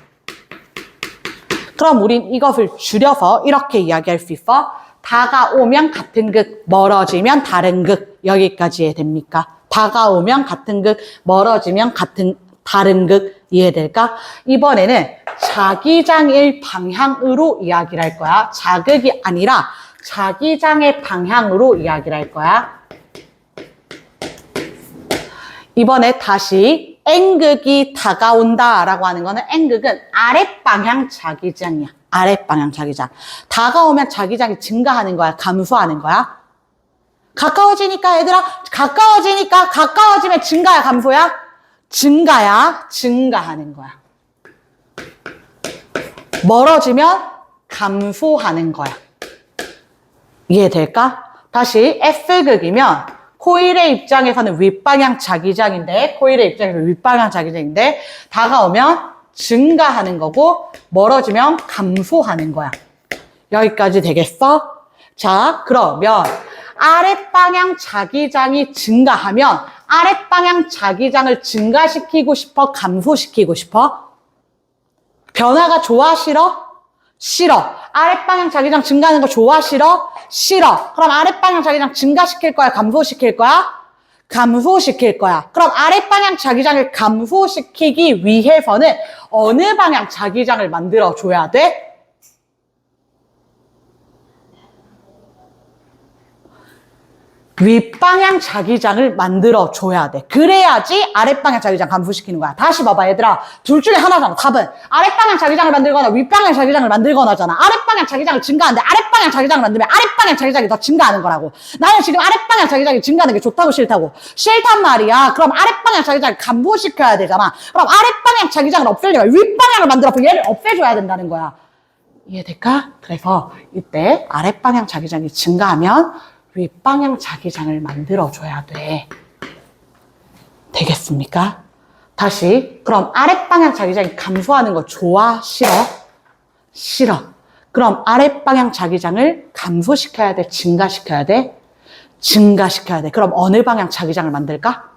그럼 우린 이것을 줄여서 이렇게 이야기할 수 있어. 다가오면 같은 극, 멀어지면 다른 극. 여기까지 이해됩니까? 다가오면 같은 극, 멀어지면 다른 극. 이해될까? 이번에는 자기장의 방향으로 이야기를 할 거야. 자극이 아니라 자기장의 방향으로 이야기를 할 거야. 이번에 다시 N극이 다가온다라고 하는 거는 N극은 아랫방향 자기장이야. 아랫방향 자기장. 다가오면 자기장이 증가하는 거야? 감소하는 거야? 가까워지니까 얘들아, 가까워지면 증가야? 감소야? 증가야? 증가하는 거야. 멀어지면 감소하는 거야. 이해될까? 다시 F극이면 코일의 입장에서는 윗방향 자기장인데 코일의 입장에서 윗방향 자기장인데 다가오면 증가하는 거고 멀어지면 감소하는 거야. 여기까지 되겠어? 자, 그러면 아랫방향 자기장이 증가하면 아랫방향 자기장을 증가시키고 싶어? 감소시키고 싶어? 변화가 좋아? 싫어? 싫어. 아랫방향 자기장 증가하는 거 좋아? 싫어? 싫어. 그럼 아랫방향 자기장 증가시킬 거야? 감소시킬 거야? 감소시킬 거야. 그럼 아랫방향 자기장을 감소시키기 위해서는 어느 방향 자기장을 만들어줘야 돼? 윗방향 자기장을 만들어줘야 돼. 그래야지 아랫방향 자기장 감소시키는 거야. 다시 봐봐 얘들아. 둘 중에 하나잖아. 답은 아랫방향 자기장을 만들거나 윗방향 자기장을 만들거나잖아. 아랫방향 자기장을 증가하는데 아랫방향 자기장을 만들면 아랫방향 자기장이 더 증가하는 거라고. 나는 지금 아랫방향 자기장이 증가하는 게 좋다고 싫다고. 싫단 말이야. 그럼 아랫방향 자기장을 감소시켜야 되잖아. 그럼 아랫방향 자기장을 없애려면 윗방향을 만들어서 얘를 없애줘야 된다는 거야. 이해될까? 그래서 이때 아랫방향 자기장이 증가하면 윗방향 자기장을 만들어줘야 돼. 되겠습니까? 다시. 그럼 아랫방향 자기장이 감소하는 거 좋아? 싫어? 싫어. 그럼 아랫방향 자기장을 감소시켜야 돼? 증가시켜야 돼? 증가시켜야 돼. 그럼 어느 방향 자기장을 만들까?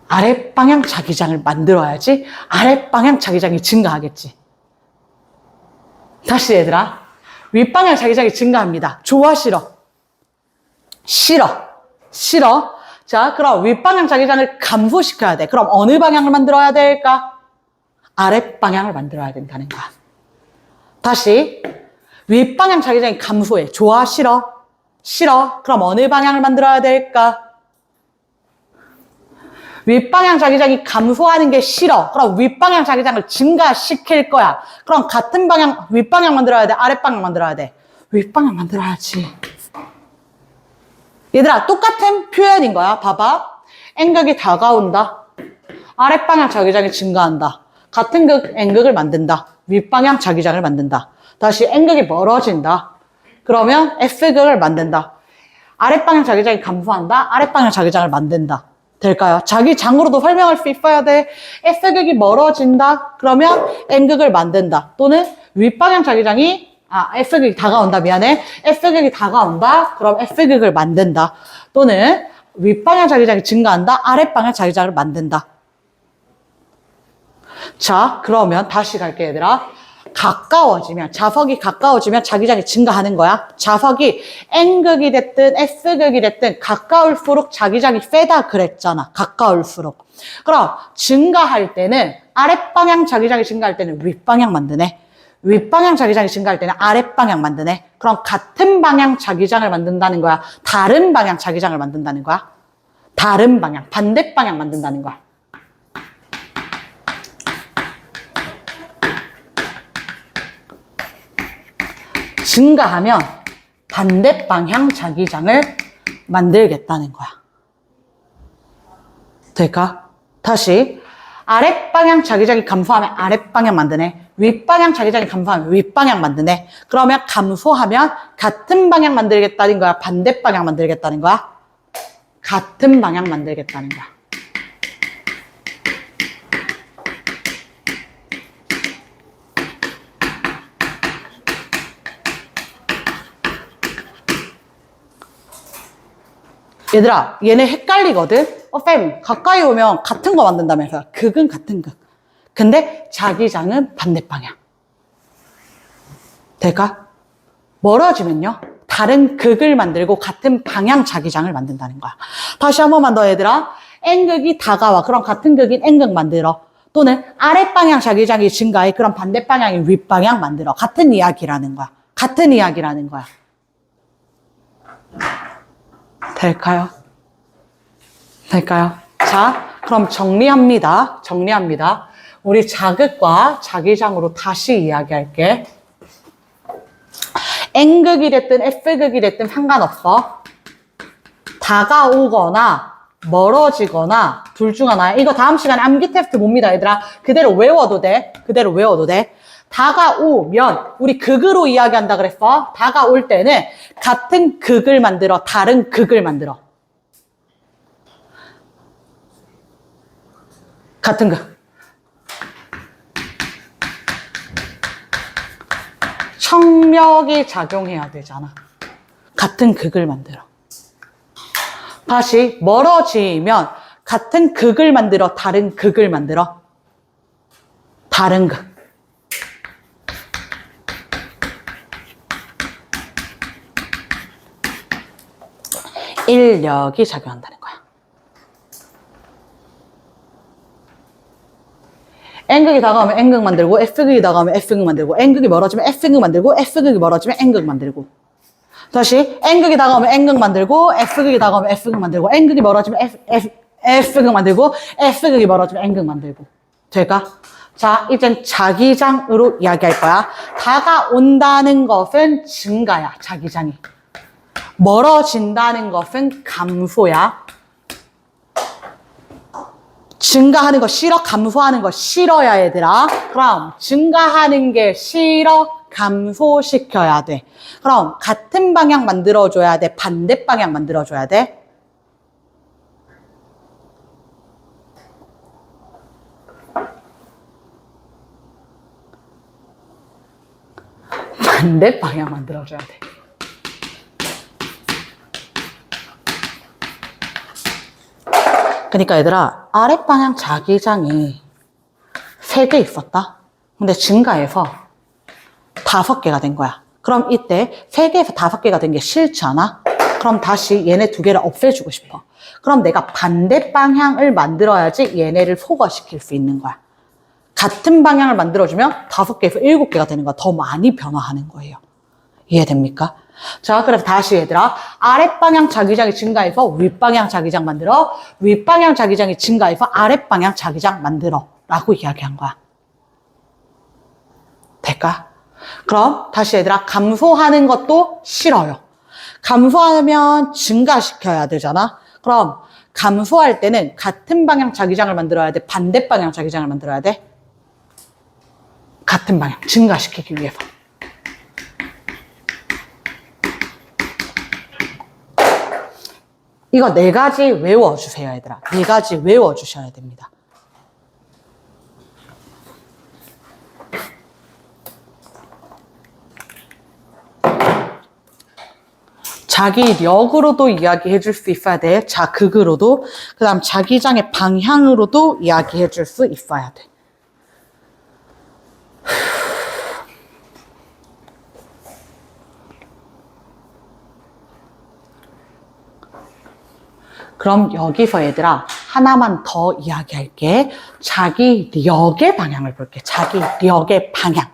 아랫방향 자기장을 만들어야지 아랫방향 자기장이 증가하겠지. 다시 얘들아. 윗방향 자기장이 증가합니다. 좋아, 싫어? 싫어. 싫어. 자, 그럼 윗방향 자기장을 감소시켜야 돼. 그럼 어느 방향을 만들어야 될까? 아랫방향을 만들어야 된다는 거야. 다시. 윗방향 자기장이 감소해. 좋아, 싫어? 싫어. 그럼 어느 방향을 만들어야 될까? 윗방향 자기장이 감소하는 게 싫어. 그럼 윗방향 자기장을 증가시킬 거야. 그럼 같은 방향, 윗방향 만들어야 돼? 아랫방향 만들어야 돼? 윗방향 만들어야지. 얘들아, 똑같은 표현인 거야. 봐봐. N극이 다가온다. 아랫방향 자기장이 증가한다. 같은 극, N극을 만든다. 윗방향 자기장을 만든다. 다시 N극이 멀어진다. 그러면 F극을 만든다. 아랫방향 자기장이 감소한다. 아랫방향 자기장을 만든다. 될까요? 자기장으로도 설명할 수 있어야 돼. S극이 멀어진다. 그러면 N극을 만든다. 또는 윗방향 자기장이 S극이 다가온다. 미안해. S극이 다가온다. 그럼 S극을 만든다. 또는 윗방향 자기장이 증가한다. 아랫방향 자기장을 만든다. 자, 그러면 다시 갈게 얘들아. 가까워지면, 좌석이 가까워지면 자기장이 증가하는 거야. 좌석이 N극이 됐든 S극이 됐든 가까울수록 자기장이 세다 그랬잖아. 가까울수록. 그럼 증가할 때는 아랫방향 자기장이 증가할 때는 윗방향 만드네. 윗방향 자기장이 증가할 때는 아랫방향 만드네. 그럼 같은 방향 자기장을 만든다는 거야. 다른 방향 자기장을 만든다는 거야. 다른 방향, 반대 방향 만든다는 거야. 증가하면 반대 방향 자기장을 만들겠다는 거야. 될까? 다시. 아랫방향 자기장이 감소하면 아랫방향 만드네. 윗방향 자기장이 감소하면 윗방향 만드네. 그러면 감소하면 같은 방향 만들겠다는 거야? 반대 방향 만들겠다는 거야? 같은 방향 만들겠다는 거야. 얘들아, 얘네 헷갈리거든? 쌤, 가까이 오면 같은 거 만든다면서요. 극은 같은 극. 근데 자기장은 반대 방향. 될까? 멀어지면요. 다른 극을 만들고 같은 방향 자기장을 만든다는 거야. 다시 한 번만 더 얘들아. N극이 다가와. 그럼 같은 극인 N극 만들어. 또는 아랫방향 자기장이 증가해. 그럼 반대 방향인 윗방향 만들어. 같은 이야기라는 거야. 같은 이야기라는 거야. 될까요? 될까요? 자, 그럼 정리합니다. 정리합니다. 우리 자극과 자기장으로 다시 이야기할게. N극이 됐든 S극이 됐든 상관없어. 다가오거나 멀어지거나 둘 중 하나야. 이거 다음 시간에 암기 테스트 봅니다, 얘들아. 그대로 외워도 돼. 그대로 외워도 돼. 다가오면 우리 극으로 이야기한다 그랬어. 다가올 때는 같은 극을 만들어, 다른 극을 만들어. 같은 극. 청력이 작용해야 되잖아. 같은 극을 만들어. 다시 멀어지면 같은 극을 만들어, 다른 극을 만들어. 다른 극. 인력이 작용한다는 거야. N극이 다가오면 N극 만들고, F극이 다가오면 F극 만들고, N극이 멀어지면 F극 만들고, F극이 멀어지면 N극 만들고. 다시 N극이 다가오면 N극 만들고, F극이 다가오면 F극 만들고, N극이 멀어지면 F극 만들고, F극이 멀어지면 N극 만들고. 될까? 자, 이젠 자기장으로 이야기할 거야. 다가온다는 것은 증가야, 자기장이. 멀어진다는 것은 감소야. 증가하는 거 싫어, 감소하는 거 싫어야 얘들아. 그럼 증가하는 게 싫어, 감소시켜야 돼. 그럼 같은 방향 만들어줘야 돼, 반대 방향 만들어줘야 돼. 반대 방향 만들어줘야 돼. 그러니까 얘들아, 아랫방향 자기장이 3개 있었다. 근데 증가해서 5개가 된 거야. 그럼 이때 3개에서 5개가 된 게 싫지 않아? 그럼 다시 얘네 2개를 없애주고 싶어. 그럼 내가 반대 방향을 만들어야지 얘네를 소거시킬 수 있는 거야. 같은 방향을 만들어주면 5개에서 7개가 되는 거야. 더 많이 변화하는 거예요. 이해됩니까? 자, 그래서 다시 얘들아, 아랫방향 자기장이 증가해서 윗방향 자기장 만들어, 윗방향 자기장이 증가해서 아랫방향 자기장 만들어 라고 이야기한 거야. 될까? 그럼 다시 얘들아, 감소하는 것도 싫어요. 감소하면 증가시켜야 되잖아. 그럼 감소할 때는 같은 방향 자기장을 만들어야 돼, 반대 방향 자기장을 만들어야 돼. 같은 방향, 증가시키기 위해서. 이거 4가지 외워주세요, 얘들아. 4가지 외워주셔야 됩니다. 자기력으로도 이야기해 줄 수 있어야 돼. 자극으로도. 그 다음 자기장의 방향으로도 이야기해 줄 수 있어야 돼. 그럼 여기서 얘들아 하나만 더 이야기할게. 자기력의 방향을 볼게. 자기력의 방향.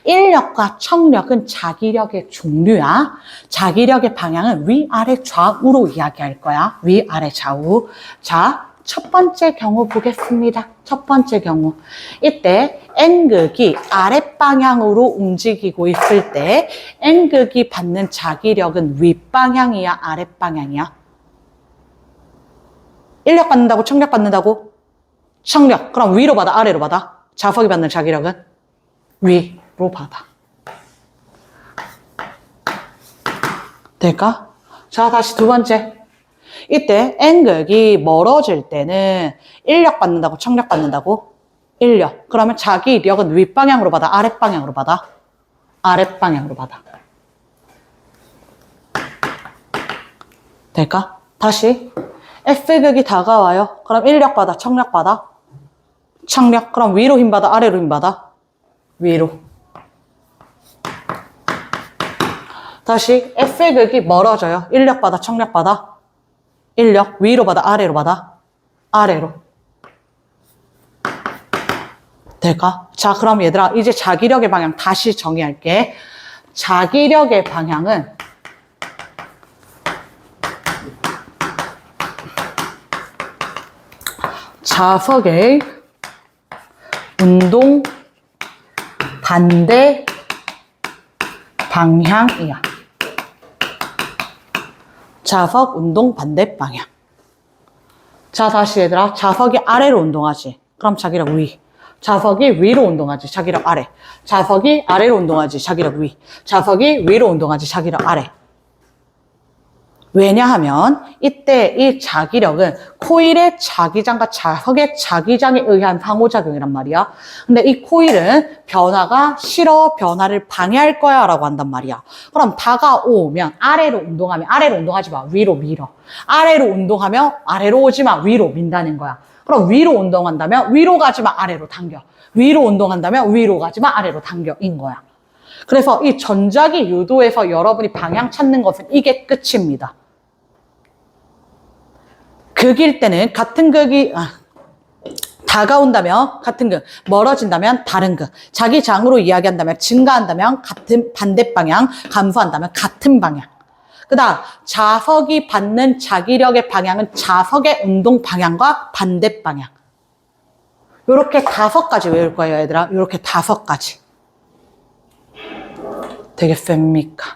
인력과 청력은 자기력의 종류야. 자기력의 방향은 위아래 좌우로 이야기할 거야. 위아래 좌우. 자, 첫 번째 경우 보겠습니다. 첫 번째 경우. 이때 N극이 아랫방향으로 움직이고 있을 때 N극이 받는 자기력은 윗방향이야, 아랫방향이야? 인력 받는다고, 청력 받는다고? 청력. 그럼 위로 받아, 아래로 받아? 좌석이 받는 자기력은? 위로 받아. 될까? 자, 다시 두 번째. 이때 N극이 멀어질 때는 인력 받는다고, 청력 받는다고? 인력. 그러면 자기력은 윗방향으로 받아, 아랫방향으로 받아? 아랫방향으로 받아. 될까? 다시. F극이 다가와요. 그럼 인력 받아, 청력 받아? 청력. 그럼 위로 힘 받아, 아래로 힘 받아? 위로. 다시 F극이 멀어져요. 인력 받아, 청력 받아? 인력. 위로 받아, 아래로 받아? 아래로. 될까? 자, 그럼 얘들아, 이제 자기력의 방향 다시 정의할게. 자기력의 방향은 좌석의 운동 반대 방향이야. 좌석 운동 반대 방향. 자, 다시 얘들아. 좌석이 아래로 운동하지. 그럼 자기력 위. 자석이 위로 운동하지, 자기력 아래. 자석이 아래로 운동하지, 자기력 위. 자석이 위로 운동하지, 자기력 아래. 왜냐하면 이때 이 자기력은 코일의 자기장과 자석의 자기장에 의한 상호작용이란 말이야. 근데 이 코일은 변화가 싫어, 변화를 방해할 거야 라고 한단 말이야. 그럼 다가오면 아래로 운동하면 아래로 운동하지 마, 위로 밀어. 아래로 운동하면 아래로 오지 마, 위로 민다는 거야. 그럼 위로 운동한다면 위로 가지 마, 아래로 당겨. 위로 운동한다면 위로 가지 마, 아래로 당겨 인 거야. 그래서 이 전자기 유도에서 여러분이 방향 찾는 것은 이게 끝입니다. 극일 때는 같은 극이 다가온다면 같은 극, 멀어진다면 다른 극, 자기 장으로 이야기한다면 증가한다면 같은 반대 방향, 감소한다면 같은 방향. 그다음 자석이 받는 자기력의 방향은 자석의 운동 방향과 반대 방향. 요렇게 5가지 외울 거예요, 얘들아. 요렇게 5가지. 되겠습니까?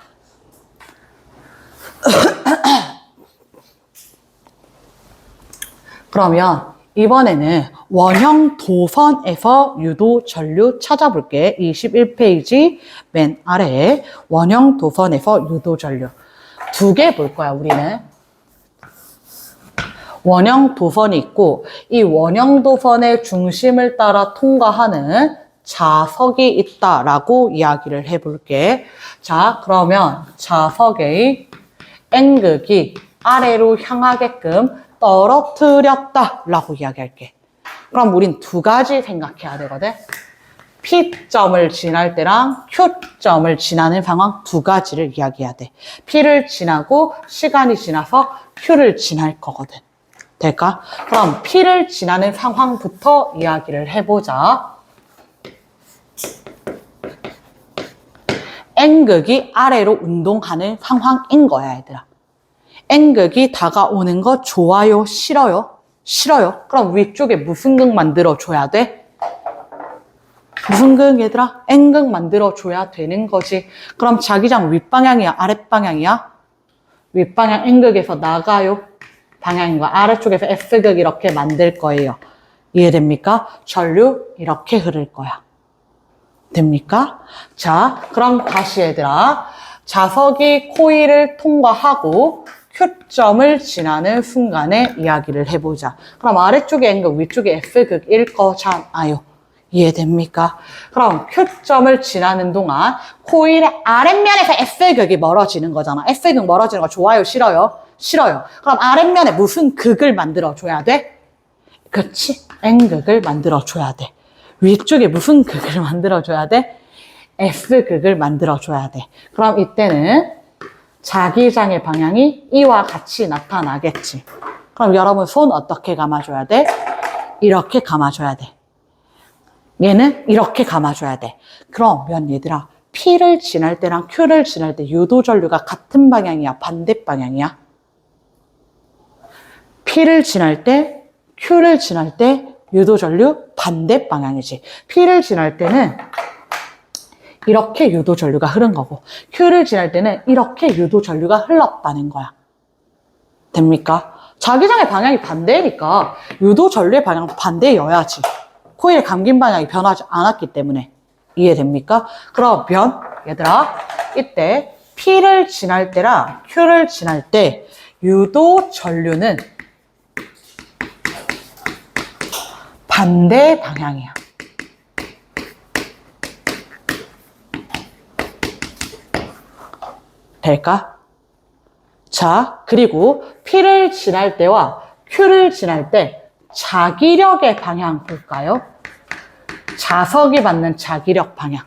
그러면 이번에는 원형 도선에서 유도 전류 찾아볼게. 21페이지 맨 아래에 원형 도선에서 유도 전류. 2개 볼 거야, 우리는. 원형 도선이 있고 이 원형 도선의 중심을 따라 통과하는 자석이 있다라고 이야기를 해볼게. 자, 그러면 자석의 N극이 아래로 향하게끔 떨어뜨렸다라고 이야기할게. 그럼 우린 2가지 생각해야 되거든. P점을 지날 때랑 Q점을 지나는 상황 2가지를 이야기해야 돼. P를 지나고 시간이 지나서 Q를 지날 거거든. 될까? 그럼 P를 지나는 상황부터 이야기를 해보자. N극이 아래로 운동하는 상황인 거야, 얘들아. N극이 다가오는 거 좋아요? 싫어요? 싫어요. 그럼 위쪽에 무슨 극 만들어줘야 돼? 무슨 극, 얘들아? N극 만들어줘야 되는 거지. 그럼 자기장 윗방향이야? 아랫방향이야? 윗방향 N극에서 나가요? 방향인가? 아래쪽에서 S극 이렇게 만들 거예요. 이해됩니까? 전류 이렇게 흐를 거야. 됩니까? 자, 그럼 다시 얘들아. 자석이 코일을 통과하고 Q점을 지나는 순간에 이야기를 해보자. 그럼 아래쪽에 N극, 위쪽에 S극일 거잖아요. 이해됩니까? 그럼 Q점을 지나는 동안 코일의 아랫면에서 S극이 멀어지는 거잖아. S극 멀어지는 거 좋아요? 싫어요? 싫어요. 그럼 아랫면에 무슨 극을 만들어줘야 돼? 그치? N극을 만들어줘야 돼. 위쪽에 무슨 극을 만들어줘야 돼? S극을 만들어줘야 돼. 그럼 이때는 자기장의 방향이 이와 같이 나타나겠지. 그럼 여러분 손 어떻게 감아줘야 돼? 이렇게 감아줘야 돼. 얘는 이렇게 감아줘야 돼. 그러면 얘들아, P를 지날 때랑 Q를 지날 때 유도 전류가 같은 방향이야? 반대 방향이야? P를 지날 때, Q를 지날 때 유도 전류 반대 방향이지. P를 지날 때는 이렇게 유도 전류가 흐른 거고 Q를 지날 때는 이렇게 유도 전류가 흘렀다는 거야. 됩니까? 자기장의 방향이 반대니까 유도 전류의 방향도 반대여야지. 코일의 감긴 방향이 변하지 않았기 때문에. 이해됩니까? 그러면 얘들아, 이때 P를 지날 때랑 Q를 지날 때 유도 전류는 반대 방향이야. 될까? 자, 그리고 P를 지날 때와 Q를 지날 때 자기력의 방향 볼까요? 자석이 받는 자기력 방향.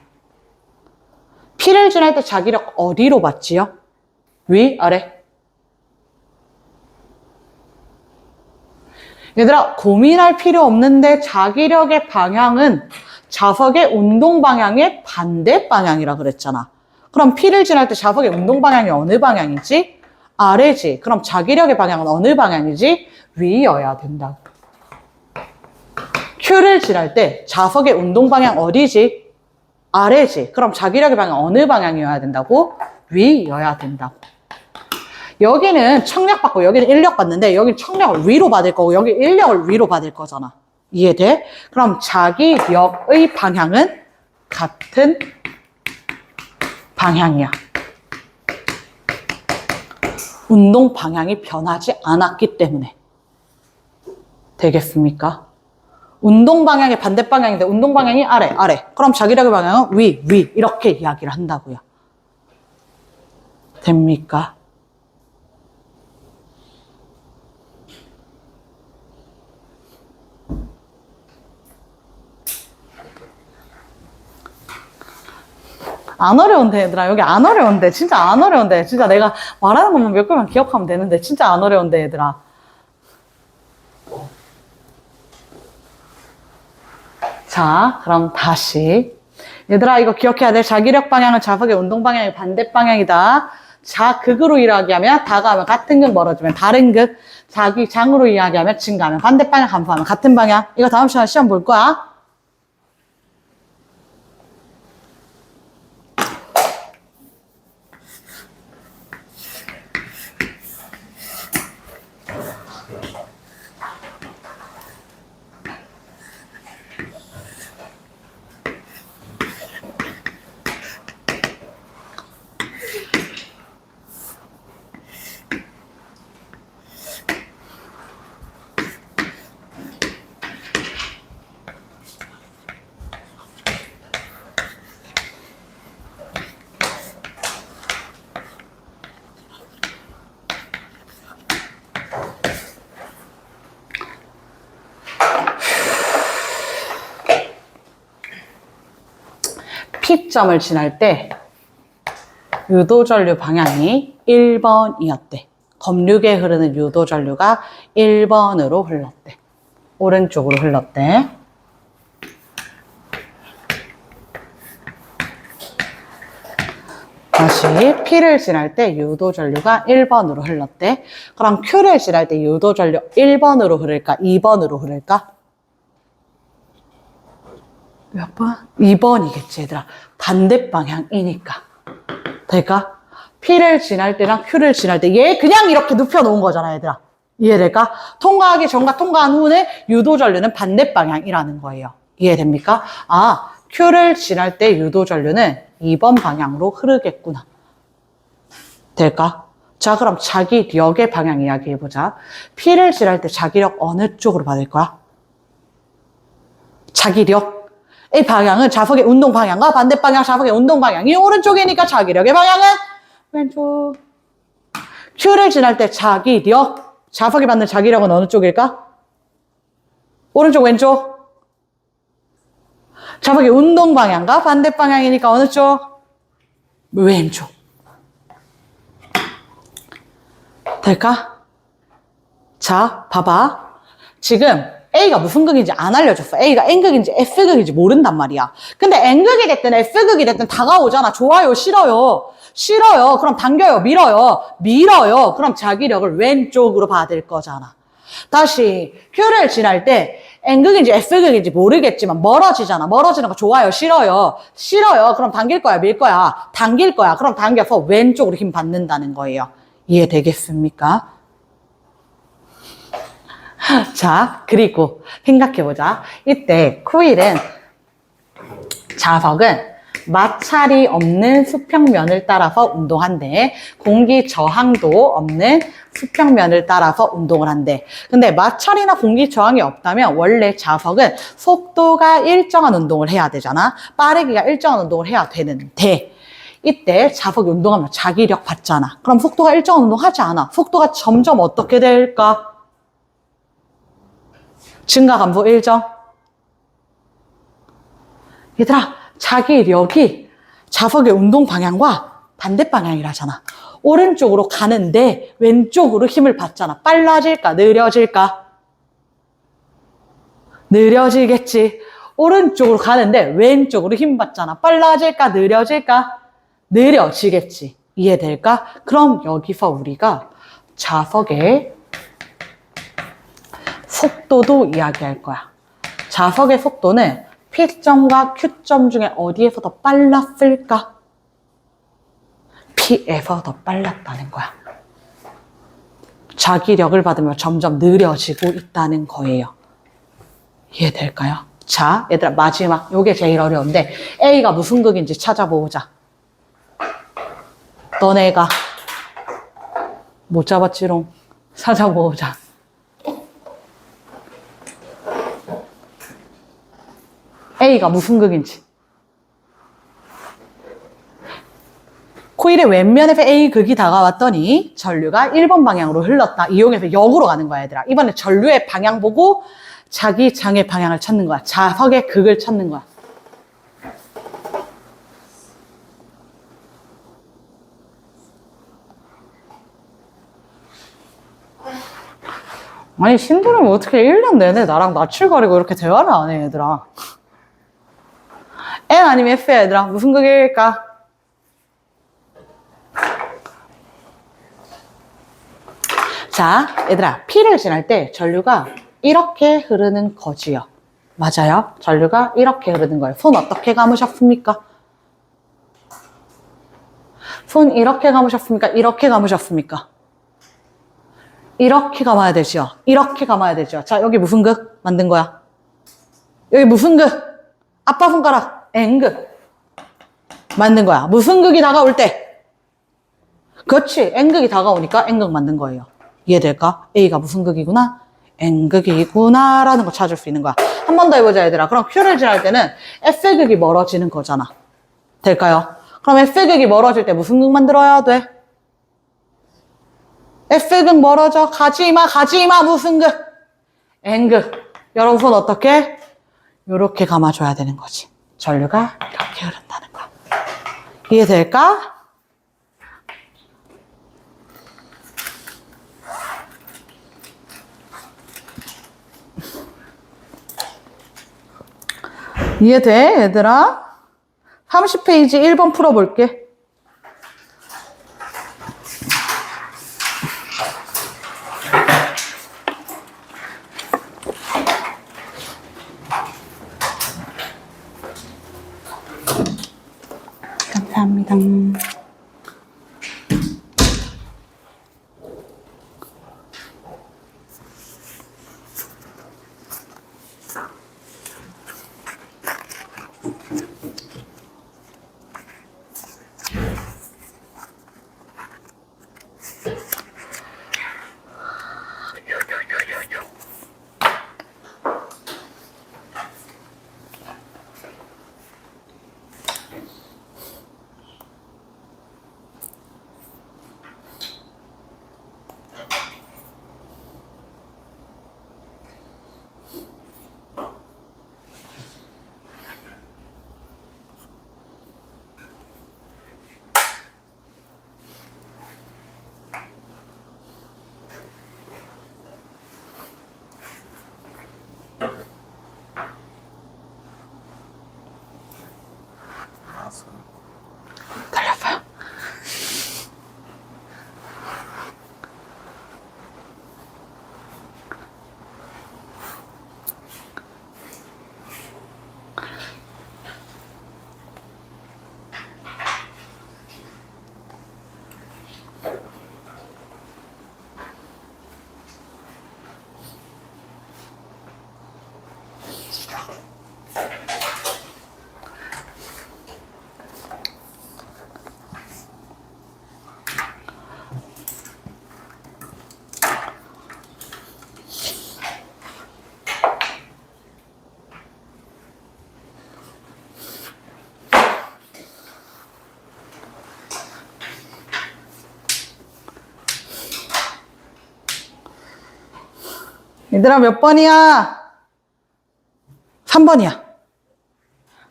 P를 지날 때 자기력 어디로 받지요? 위, 아래? 얘들아, 고민할 필요 없는데 자기력의 방향은 자석의 운동 방향의 반대 방향이라 그랬잖아. 그럼 P를 지날 때 자석의 운동 방향이 어느 방향이지? 아래지. 그럼 자기력의 방향은 어느 방향이지? 위여야 된다고. Q를 지날 때 자석의 운동 방향 어디지? 아래지. 그럼 자기력의 방향 어느 방향이어야 된다고? 위여야 된다고. 여기는 청력 받고 여기는 인력 받는데 여기는 청력을 위로 받을 거고 여기 인력을 위로 받을 거잖아. 이해돼? 그럼 자기력의 방향은 같은 방향이야. 운동 방향이 변하지 않았기 때문에. 되겠습니까? 운동 방향이 반대 방향인데 운동 방향이 아래. 그럼 자기력의 방향은 위. 이렇게 이야기를 한다고요. 됩니까? 안 어려운데 얘들아. 여기 안 어려운데. 진짜 안 어려운데. 진짜 내가 말하는 것만 몇 개만 기억하면 되는데 진짜 안 어려운데 얘들아. 자, 그럼 다시. 얘들아, 이거 기억해야 돼. 자기력 방향은 자석의 운동 방향의 반대 방향이다. 자극으로 이야기하면 다가하면 같은 극, 멀어지면 다른 극. 자기 장으로 이야기하면 증가하면 반대 방향, 감소하면 같은 방향. 이거 다음 시간에 시험 볼 거야. P점을 지날 때 유도전류 방향이 1번이었대. 검류계 흐르는 유도전류가 1번으로 흘렀대. 오른쪽으로 흘렀대. 다시 P를 지날 때 유도전류가 1번으로 흘렀대. 그럼 Q를 지날 때 유도전류 1번으로 흐를까? 2번으로 흐를까? 몇 번? 2번이겠지, 얘들아. 반대 방향이니까. 될까? P를 지날 때랑 Q를 지날 때 얘 그냥 이렇게 눕혀놓은 거잖아, 얘들아. 이해될까? 통과하기 전과 통과한 후는 유도전류는 반대 방향이라는 거예요. 이해됩니까? 아, Q를 지날 때 유도전류는 2번 방향으로 흐르겠구나. 될까? 자, 그럼 자기력의 방향 이야기해보자. P를 지날 때 자기력 어느 쪽으로 받을 거야? 자기력. 이 방향은 자석의 운동 방향과 반대 방향 자석의 운동 방향이 오른쪽이니까 자기력의 방향은 왼쪽. Q를 지날 때 자기력, 자석이 받는 자기력은 어느 쪽일까? 오른쪽, 왼쪽. 자석의 운동 방향과 반대 방향이니까 어느 쪽? 왼쪽. 될까? 자, 봐봐. 지금 A가 무슨 극인지 안 알려줬어. A가 N극인지 F극인지 모른단 말이야. 근데 N극이 됐든 F극이 됐든 다가오잖아. 좋아요, 싫어요. 싫어요. 그럼 당겨요, 밀어요. 밀어요. 그럼 자기력을 왼쪽으로 받을 거잖아. 다시 Q를 지날 때 N극인지 F극인지 모르겠지만 멀어지잖아. 멀어지는 거 좋아요, 싫어요. 싫어요. 그럼 당길 거야, 밀 거야. 당길 거야. 그럼 당겨서 왼쪽으로 힘 받는다는 거예요. 이해되겠습니까? 자, 그리고 생각해보자. 이때 코일은 자석은 마찰이 없는 수평면을 따라서 운동한대. 공기 저항도 없는 수평면을 따라서 운동을 한대. 근데 마찰이나 공기 저항이 없다면 원래 자석은 속도가 일정한 운동을 해야 되잖아. 빠르기가 일정한 운동을 해야 되는데 이때 자석이 운동하면 자기력 받잖아. 그럼 속도가 일정한 운동 하지 않아. 속도가 점점 어떻게 될까? 증가 감소 일정. 얘들아, 자기력이 자석의 운동 방향과 반대 방향이라잖아. 오른쪽으로 가는데 왼쪽으로 힘을 받잖아. 빨라질까? 느려질까? 느려지겠지. 오른쪽으로 가는데 왼쪽으로 힘 받잖아. 빨라질까? 느려질까? 느려지겠지. 이해될까? 그럼 여기서 우리가 자석의 속도도 이야기할 거야. 자석의 속도는 P점과 Q점 중에 어디에서 더 빨랐을까? P에서 더 빨랐다는 거야. 자기력을 받으면 점점 느려지고 있다는 거예요. 이해될까요? 자, 얘들아, 마지막. 요게 제일 어려운데, A가 무슨 극인지 찾아보자. 너네가 못 잡았지롱. 찾아보자. A가 무슨 극인지. 코일의 왼면에 A 극이 다가왔더니 전류가 1번 방향으로 흘렀다. 이용해서 역으로 가는 거야, 얘들아. 이번에 전류의 방향 보고 자기 장의 방향을 찾는 거야. 자석의 극을 찾는 거야. 아니, 신도는 어떻게 1년 내내 나랑 낯을 가리고 이렇게 대화를 안 해, 얘들아. N 아니면 F야, 얘들아. 무슨 극일까? 자, 얘들아, P를 지날 때 전류가 이렇게 흐르는 거지요. 맞아요. 전류가 이렇게 흐르는 거예요. 손 어떻게 감으셨습니까? 손 이렇게 감으셨습니까? 이렇게 감으셨습니까? 이렇게 감아야 되죠. 이렇게 감아야 되죠. 자, 여기 무슨 극 만든 거야? 여기 무슨 극? 아빠 손가락 N극 만든 거야. 무슨 극이 다가올 때? 그렇지. N극이 다가오니까 N극 만든 거예요. 이해될까? A가 무슨 극이구나? N극이구나 라는 거 찾을 수 있는 거야. 한 번 더 해보자, 얘들아. 그럼 Q를 지날 때는 F극이 멀어지는 거잖아. 될까요? 그럼 F극이 멀어질 때 무슨 극 만들어야 돼? F극 멀어져. 가지마, 가지마. 무슨 극? N극. 여러분 손 어떻게? 요렇게 감아줘야 되는 거지. 전류가 이렇게 흐른다는 거야. 이해될까? 이해돼, 얘들아? 30페이지 1번 풀어볼게. 감사합니다. 달려봐요. 얘들아, 몇 번이야? 3번이야.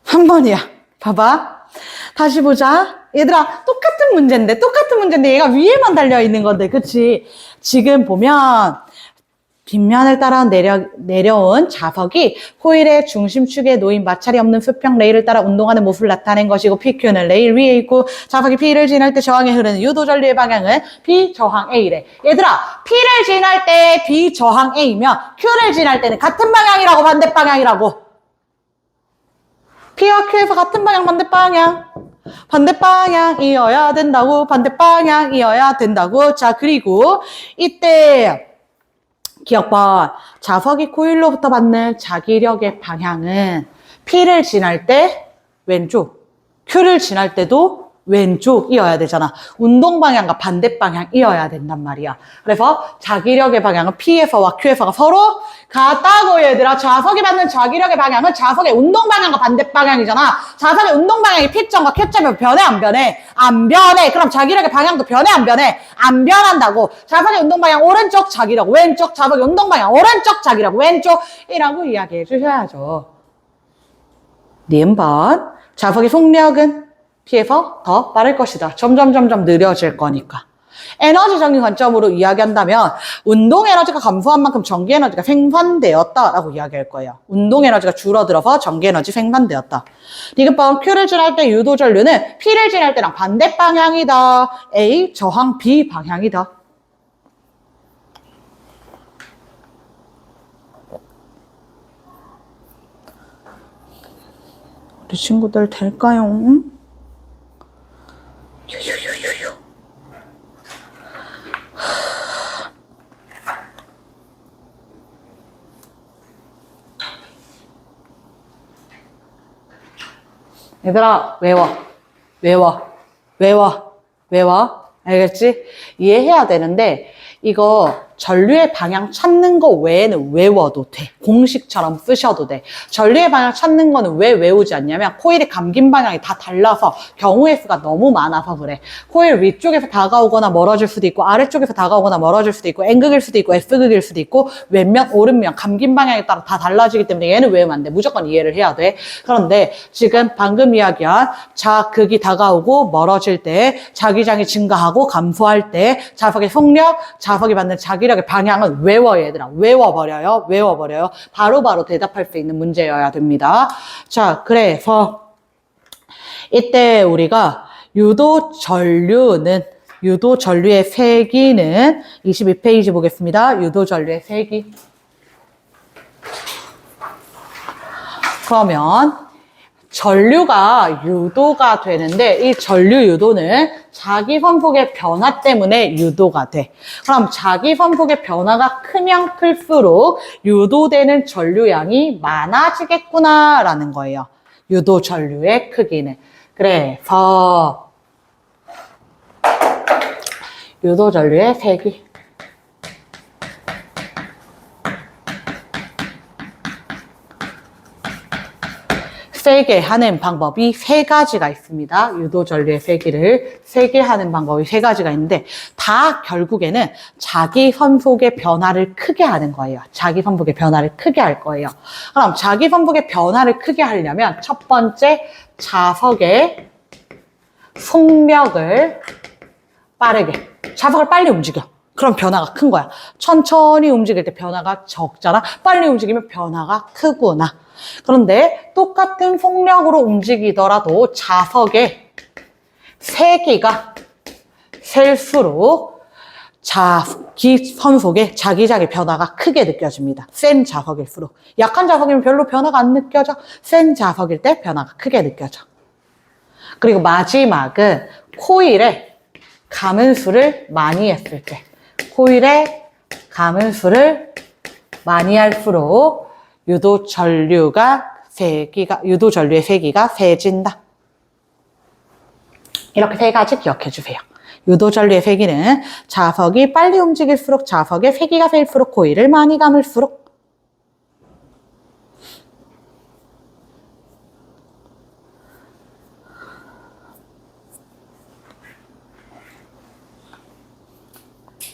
3번이야. 봐봐. 다시 보자. 얘들아, 똑같은 문제인데 얘가 위에만 달려있는 건데, 그치? 지금 보면 빗면을 따라 내려온 자석이 코일의 중심축에 놓인 마찰이 없는 수평 레일을 따라 운동하는 모습을 나타낸 것이고, PQ는 레일 위에 있고, 자석이 P를 지날 때 저항에 흐르는 유도전류의 방향은 비저항 A래. 얘들아, P를 지날 때 비저항 A면 Q를 지날 때는 같은 방향이라고, 반대 방향이라고. P와 Q에서 같은 방향, 반대 방향. 반대 방향이어야 된다고. 반대 방향이어야 된다고. 자, 그리고 이때 기억번. 자석이 코일로부터 받는 자기력의 방향은 P를 지날 때 왼쪽, Q를 지날 때도 왼쪽이어야 되잖아. 운동 방향과 반대 방향이어야 된단 말이야. 그래서 자기력의 방향은 P에서와 Q에서가 서로 같다고 얘들아. 자석이 받는 자기력의 방향은 자석의 운동 방향과 반대 방향이잖아. 자석의 운동 방향이 P점과 Q점이 변해 안 변해? 안 변해. 그럼 자기력의 방향도 변해 안 변해? 안 변한다고. 자석의 운동 방향 오른쪽 자기력 왼쪽, 자석의 운동 방향 오른쪽 자기력 왼쪽이라고 이야기해 주셔야죠. 니은번. 자석의 속력은 P에서 더 빠를 것이다. 점점 느려질 거니까. 에너지적인 관점으로 이야기한다면 운동 에너지가 감소한 만큼 전기 에너지가 생산되었다라고 이야기할 거예요. 운동 에너지가 줄어들어서 전기 에너지 생산되었다. 디귿번. Q를 지날 때 유도 전류는 P를 지날 때랑 반대 방향이다. A 저항 B 방향이다. 우리 친구들 될까요? 유유유유유. 얘들아, 외워. 알겠지? 이해해야 되는데, 이거 전류의 방향 찾는 거 외에는 외워도 돼. 공식처럼 쓰셔도 돼. 전류의 방향 찾는 거는 왜 외우지 않냐면 코일의 감긴 방향이 다 달라서 경우의 수가 너무 많아서 그래. 코일 위쪽에서 다가오거나 멀어질 수도 있고 아래쪽에서 다가오거나 멀어질 수도 있고 N극일 수도 있고 S극일 수도 있고 왼면, 오른면, 감긴 방향에 따라 다 달라지기 때문에 얘는 외우면 안 돼. 무조건 이해를 해야 돼. 그런데 지금 방금 이야기한 자극이 다가오고 멀어질 때 자기장이 증가하고 감소할 때 자석의 속력, 자석이 받는 자기력의 방향은 외워요, 얘들아. 외워버려요. 바로바로 대답할 수 있는 문제여야 됩니다. 자, 그래서 이때 우리가 유도 전류의 세기는 22페이지 보겠습니다. 유도 전류의 세기. 그러면 전류가 유도가 되는데 이 전류 유도는 자기 선속의 변화 때문에 유도가 돼. 그럼 자기 선속의 변화가 크면 클수록 유도되는 전류량이 많아지겠구나라는 거예요. 유도 전류의 크기는. 그래서 유도 전류의 세기. 세게 하는 방법이 세 가지가 있습니다. 유도 전류의 세기를 세게 하는 방법이 세 가지가 있는데 다 결국에는 자기 선속의 변화를 크게 하는 거예요. 자기 선속의 변화를 크게 할 거예요. 그럼 자기 선속의 변화를 크게 하려면 첫 번째 자석의 속력을 빠르게, 자석을 빨리 움직여. 그럼 변화가 큰 거야. 천천히 움직일 때 변화가 적잖아. 빨리 움직이면 변화가 크구나. 그런데 똑같은 속력으로 움직이더라도 자석의 세기가 셀수록 자기 선속의 자기장의 변화가 크게 느껴집니다. 센 자석일수록. 약한 자석이면 별로 변화가 안 느껴져. 센 자석일 때 변화가 크게 느껴져. 그리고 마지막은 코일에 가문수를 많이 했을 때. 코일에 가문수를 많이 할수록 유도 전류의 세기가 세진다. 이렇게 세 가지 기억해 주세요. 유도 전류의 세기는 자석이 빨리 움직일수록 자석의 세기가 셀수록 코일을 많이 감을수록.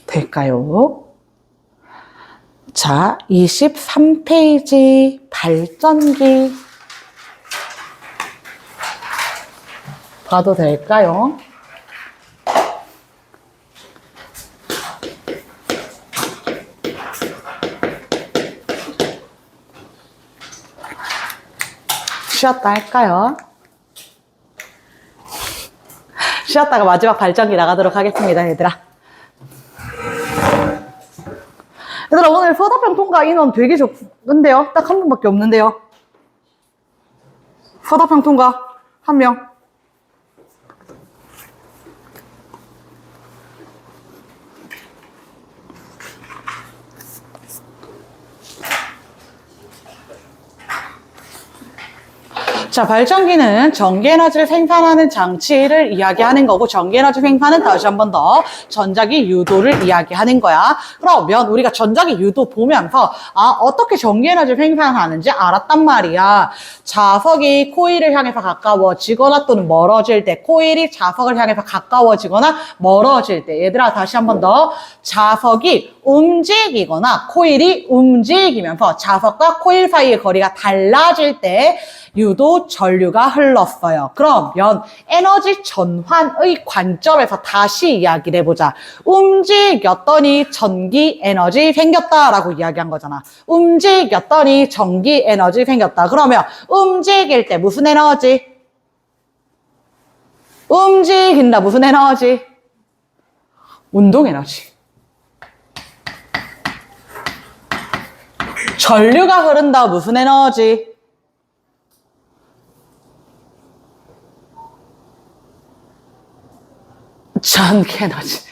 될까요? 자, 23페이지 발전기 봐도 될까요? 쉬었다 할까요? 쉬었다가 마지막 발전기 나가도록 하겠습니다, 얘들아. 얘들아, 오늘 서답형 통과 인원 되게 적은데요? 딱 한 분밖에 없는데요? 서답형 통과 한 명. 자, 발전기는 전기에너지를 생산하는 장치를 이야기하는 거고, 전기에너지 생산은 다시 한 번 더 전자기 유도를 이야기하는 거야. 그러면 우리가 전자기 유도 보면서 어떻게 전기에너지를 생산하는지 알았단 말이야. 자석이 코일을 향해서 가까워지거나 또는 멀어질 때, 코일이 자석을 향해서 가까워지거나 멀어질 때, 얘들아 다시 한 번 더, 자석이 움직이거나 코일이 움직이면서 자석과 코일 사이의 거리가 달라질 때 유도 전류가 흘렀어요. 그러면 에너지 전환의 관점에서 다시 이야기를 해보자. 움직였더니 전기 에너지 생겼다라고 이야기한 거잖아. 움직였더니 전기 에너지 생겼다. 그러면 움직일 때 무슨 에너지? 움직인다. 무슨 에너지? 운동 에너지. 전류가 흐른다. 무슨 에너지? 전기 에너지.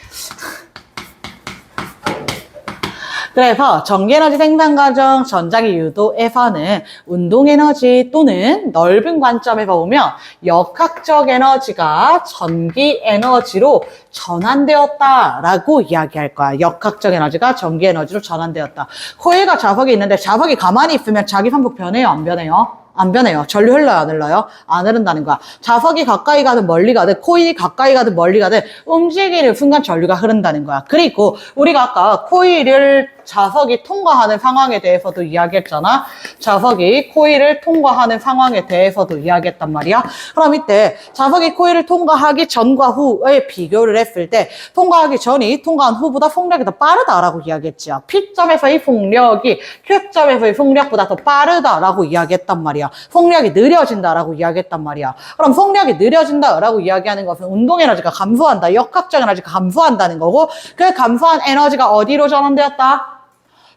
그래서 전기에너지 생산 과정 전자기 유도에서는 운동에너지 또는 넓은 관점에서 보면 역학적 에너지가 전기에너지로 전환되었다라고 이야기할 거야. 역학적 에너지가 전기에너지로 전환되었다. 코일과 자석이 있는데 자석이 가만히 있으면 자기 반복 변해요? 안 변해요? 안 변해요. 전류 흘러요? 안 흘러요? 안 흐른다는 거야. 자석이 가까이 가든 멀리 가든 코일이 가까이 가든 멀리 가든 움직이는 순간 전류가 흐른다는 거야. 그리고 우리가 아까 코일을 자석이 통과하는 상황에 대해서도 이야기했잖아. 자석이 코일을 통과하는 상황에 대해서도 이야기했단 말이야. 그럼 이때 자석이 코일을 통과하기 전과 후에 비교를 했을 때 통과하기 전이 통과한 후보다 속력이 더 빠르다라고 이야기했지요. P점에서의 속력이 Q점에서의 속력보다 더 빠르다라고 이야기했단 말이야. 속력이 느려진다라고 이야기했단 말이야. 그럼 속력이 느려진다라고 이야기하는 것은 운동 에너지가 감소한다. 역학적 에너지가 감소한다는 거고 그 감소한 에너지가 어디로 전환되었다?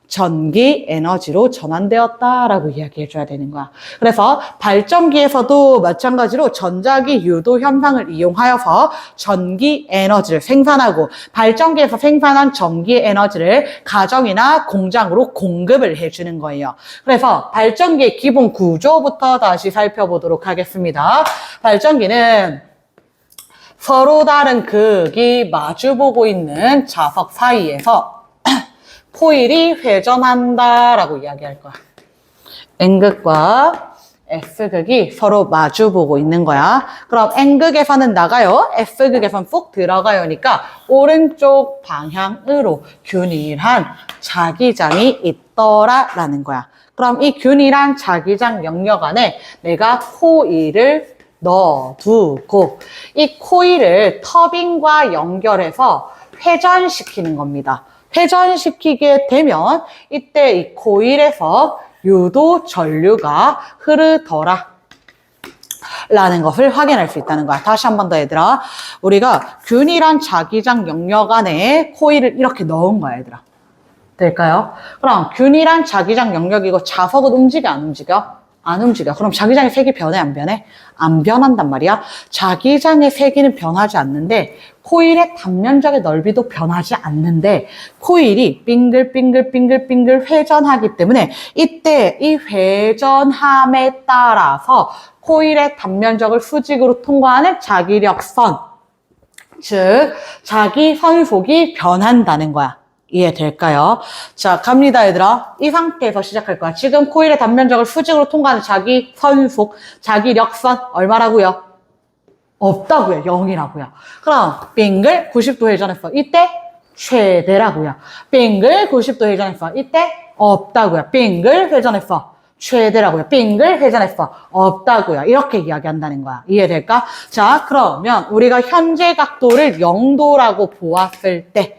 전기 에너지로 전환되었다라고 이야기해줘야 되는 거야. 그래서 발전기에서도 마찬가지로 전자기 유도 현상을 이용하여서 전기 에너지를 생산하고 발전기에서 생산한 전기 에너지를 가정이나 공장으로 공급을 해주는 거예요. 그래서 발전기의 기본 구조부터 다시 살펴보도록 하겠습니다. 발전기는 서로 다른 극이 마주보고 있는 자석 사이에서 코일이 회전한다라고 이야기할 거야. N극과 S극이 서로 마주보고 있는 거야. 그럼 N극에서는 나가요. S극에서는 쏙 들어가요니까 오른쪽 방향으로 균일한 자기장이 있더라라는 거야. 그럼 이 균일한 자기장 영역 안에 내가 코일을 넣어두고 이 코일을 터빈과 연결해서 회전시키는 겁니다. 회전시키게 되면 이때 이 코일에서 유도 전류가 흐르더라 라는 것을 확인할 수 있다는 거야. 다시 한 번 더 얘들아. 우리가 균일한 자기장 영역 안에 코일을 이렇게 넣은 거야 얘들아. 될까요? 그럼 균일한 자기장 영역이고 자석은 움직여 안 움직여? 안 움직여. 그럼 자기장의 색이 변해 안 변해? 안 변한단 말이야. 자기장의 세기는 변하지 않는데 코일의 단면적의 넓이도 변하지 않는데 코일이 빙글빙글빙글빙글 회전하기 때문에 이때 이 회전함에 따라서 코일의 단면적을 수직으로 통과하는 자기력선, 즉 자기선속이 변한다는 거야. 이해될까요? 자, 갑니다, 얘들아. 이 상태에서 시작할 거야. 지금 코일의 단면적을 수직으로 통과하는 자기 선속, 자기력선 얼마라고요? 없다고요. 0이라고요. 그럼 빙글 90도 회전했어. 이때 최대라고요. 빙글 90도 회전했어. 이때 없다고요. 빙글 회전했어. 최대라고요. 빙글 회전했어. 없다고요. 이렇게 이야기한다는 거야. 이해될까? 자, 그러면 우리가 현재 각도를 0도라고 보았을 때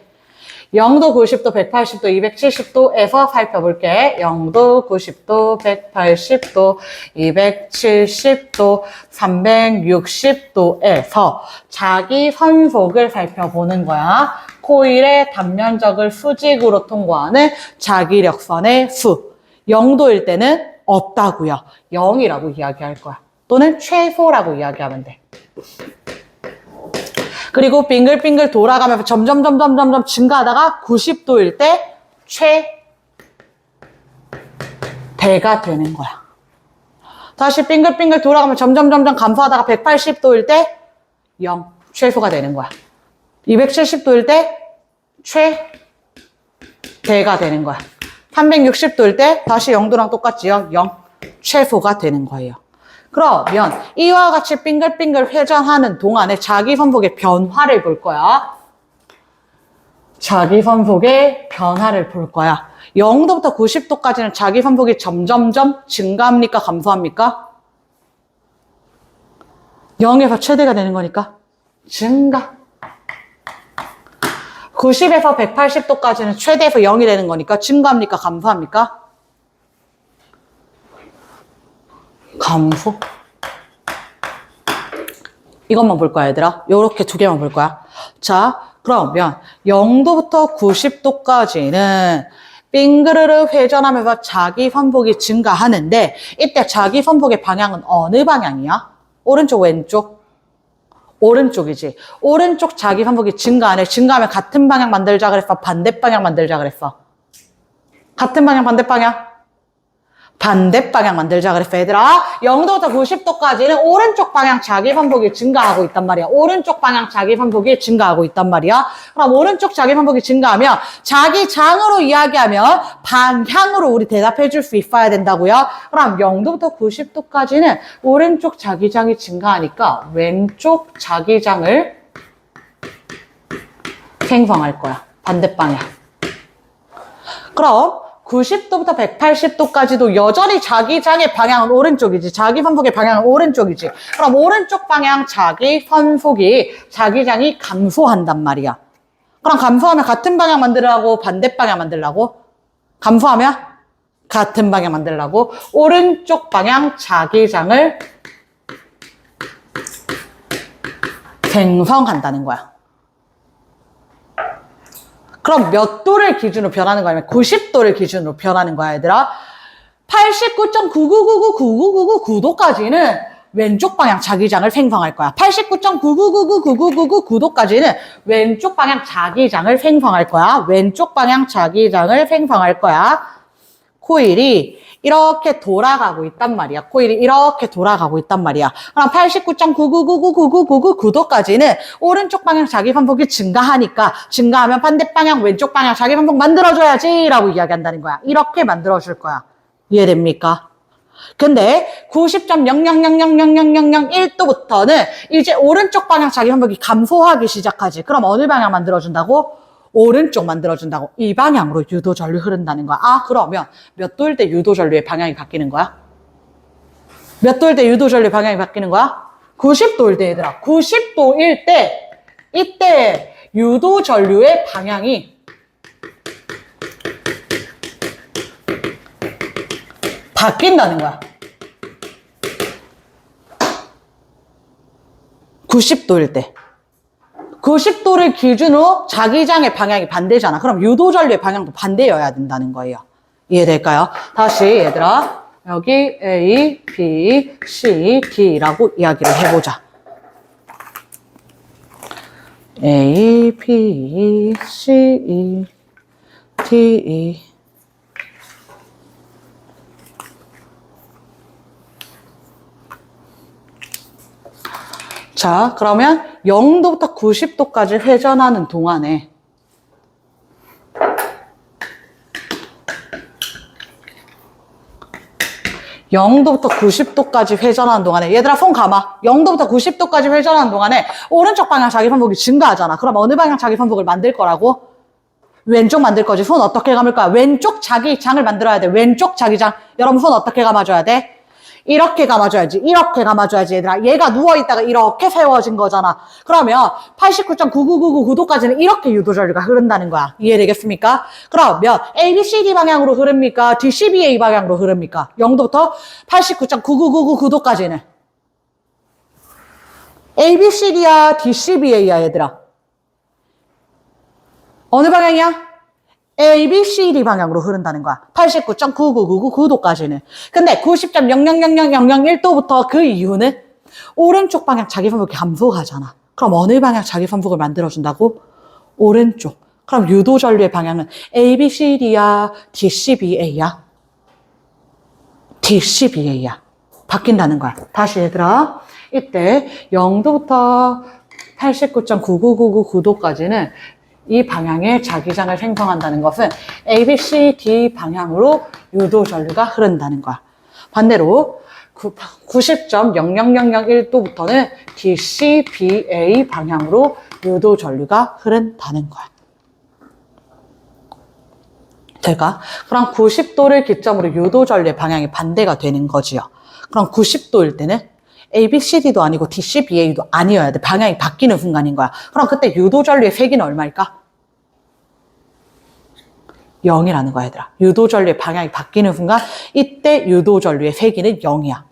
0도, 90도, 180도, 270도에서 살펴볼게. 0도, 90도, 180도, 270도, 360도에서 자기 선속을 살펴보는 거야. 코일의 단면적을 수직으로 통과하는 자기력선의 수. 0도일 때는 없다고요. 0이라고 이야기할 거야. 또는 최소라고 이야기하면 돼. 그리고 빙글빙글 돌아가면서 점점 증가하다가 90도일 때 최대가 되는 거야. 다시 빙글빙글 돌아가면 점점 감소하다가 180도일 때 0, 최소가 되는 거야. 270도일 때 최대가 되는 거야. 360도일 때 다시 0도랑 똑같지요? 0, 최소가 되는 거예요. 그러면 이와 같이 빙글빙글 회전하는 동안에 자기 선폭의 변화를 볼 거야. 자기 선폭의 변화를 볼 거야. 0도부터 90도까지는 자기 선폭이 점점점 증가합니까? 감소합니까? 0에서 최대가 되는 거니까 증가. 90에서 180도까지는 최대에서 0이 되는 거니까 증가합니까? 감소합니까? 감소. 이것만 볼 거야, 얘들아. 요렇게 두 개만 볼 거야. 자, 그러면 0도부터 90도까지는 빙그르르 회전하면서 자기 선폭이 증가하는데 이때 자기 선폭의 방향은 어느 방향이야? 오른쪽, 왼쪽? 오른쪽이지. 오른쪽 자기 선폭이 증가하네. 증가하면 같은 방향 만들자 그랬어? 반대 방향 만들자 그랬어? 같은 방향, 반대 방향? 반대 방향 만들자 그랬어, 얘들아. 0도부터 90도까지는 오른쪽 방향 자기 선폭이 증가하고 있단 말이야. 오른쪽 방향 자기 선폭이 증가하고 있단 말이야. 그럼 오른쪽 자기 선폭이 증가하면 자기 장으로 이야기하면 반향으로 우리 대답해 줄 수 있어야 된다고요. 그럼 0도부터 90도까지는 오른쪽 자기장이 증가하니까 왼쪽 자기장을 생성할 거야. 반대 방향. 그럼 90도부터 180도까지도 여전히 자기장의 방향은 오른쪽이지. 자기 선폭의 방향은 오른쪽이지. 그럼 오른쪽 방향 자기 선폭이 자기장이 감소한단 말이야. 그럼 감소하면 같은 방향 만들라고 반대 방향 만들라고? 감소하면 같은 방향 만들라고 오른쪽 방향 자기장을 생성한다는 거야. 그럼 몇 도를 기준으로 변하는 거냐면 90도를 기준으로 변하는 거야, 얘들아. 89.999999999도까지는 왼쪽 방향 자기장을 생성할 거야. 89.999999999도까지는 왼쪽 방향 자기장을 생성할 거야. 왼쪽 방향 자기장을 생성할 거야. 코일이 이렇게 돌아가고 있단 말이야. 코일이 이렇게 돌아가고 있단 말이야. 그럼 89.999999999도까지는 오른쪽 방향 자기 선폭이 증가하니까 증가하면 반대 방향 왼쪽 방향 자기 선폭 만들어줘야지 라고 이야기한다는 거야. 이렇게 만들어줄 거야. 이해됩니까? 근데 90.00000001도부터는 이제 오른쪽 방향 자기 선폭이 감소하기 시작하지. 그럼 어느 방향 만들어준다고? 오른쪽 만들어준다고. 이 방향으로 유도전류 흐른다는 거야. 아, 그러면 몇 도일 때 유도전류의 방향이 바뀌는 거야? 몇 도일 때 유도전류의 방향이 바뀌는 거야? 90도일 때, 얘들아. 90도일 때 이때 유도전류의 방향이 바뀐다는 거야. 90도일 때. 90도를 기준으로 자기장의 방향이 반대잖아. 그럼 유도전류의 방향도 반대여야 된다는 거예요. 이해될까요? 다시 얘들아, 여기 A, B, C, D라고 이야기를 해보자. A, B, C, D. 자, 그러면 0도부터 90도까지 회전하는 동안에 얘들아 손 감아. 0도부터 90도까지 회전하는 동안에 오른쪽 방향 자기 선폭이 증가하잖아. 그럼 어느 방향 자기 선폭을 만들 거라고? 왼쪽 만들 거지. 손 어떻게 감을 거야? 왼쪽 자기장을 만들어야 돼. 왼쪽 자기장. 여러분 손 어떻게 감아줘야 돼? 이렇게 감아줘야지. 이렇게 감아줘야지, 얘들아. 얘가 누워있다가 이렇게 세워진 거잖아. 그러면 89.99999도까지는 이렇게 유도전류가 흐른다는 거야. 이해되겠습니까? 그러면 ABCD 방향으로 흐릅니까? DCBA 방향으로 흐릅니까? 0도부터 89.99999도까지는 ABCD야, DCBA야, 얘들아. 어느 방향이야? ABCD 방향으로 흐른다는 거야. 89.99999도까지는. 근데 90.000001도부터 그 이후는 오른쪽 방향 자기 선폭이 감소하잖아. 그럼 어느 방향 자기 선폭을 만들어준다고? 오른쪽. 그럼 유도전류의 방향은 ABCD야, DCBA야? DCBA야. 바뀐다는 거야. 다시 얘들아. 이때 0도부터 89.99999도까지는 이 방향의 자기장을 생성한다는 것은 A, B, C, D 방향으로 유도 전류가 흐른다는 거야. 반대로 90.00001도부터는 D, C, B, A 방향으로 유도 전류가 흐른다는 거야. 될까? 그럼 90도를 기점으로 유도 전류의 방향이 반대가 되는 거지요. 그럼 90도일 때는 A, B, C, D도 아니고 D, C, B, A도 아니어야 돼. 방향이 바뀌는 순간인 거야. 그럼 그때 유도 전류의 세기는 얼마일까? 0이라는 거야, 얘들아. 유도 전류의 방향이 바뀌는 순간 이때 유도 전류의 세기는 0이야.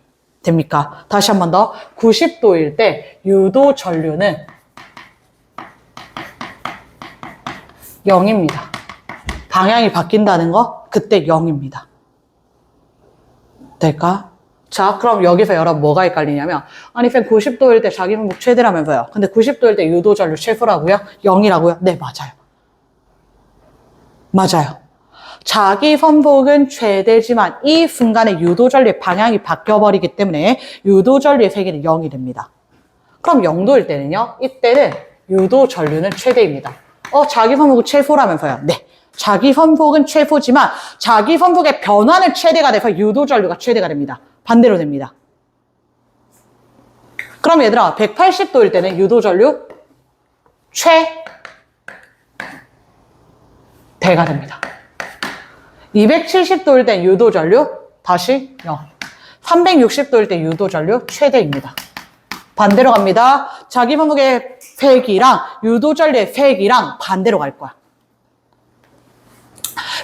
됩니까? 다시 한 번 더. 90도일 때 유도 전류는 0입니다. 방향이 바뀐다는 거 그때 0입니다. 될까? 자, 그럼 여기서 여러분 뭐가 헷갈리냐면 아니 쌤 90도일 때 자기 분복 최대라면서요. 근데 90도일 때 유도 전류 최소라고요? 0이라고요? 네, 맞아요. 맞아요. 자기 선폭은 최대지만 이 순간에 유도 전류의 방향이 바뀌어버리기 때문에 유도 전류의 세기는 0이 됩니다. 그럼 0도일 때는요? 이때는 유도 전류는 최대입니다. 자기 선폭은 최소라면서요? 네. 자기 선폭은 최소지만 자기 선폭의 변화는 최대가 돼서 유도 전류가 최대가 됩니다. 반대로 됩니다. 그럼 얘들아 180도일 때는 유도 전류 최대가 됩니다. 270도일 땐 유도 전류 다시 0. 360도일 때 유도 전류 최대입니다. 반대로 갑니다. 자기 선폭의 세기랑 유도 전류의 세기랑 반대로 갈 거야.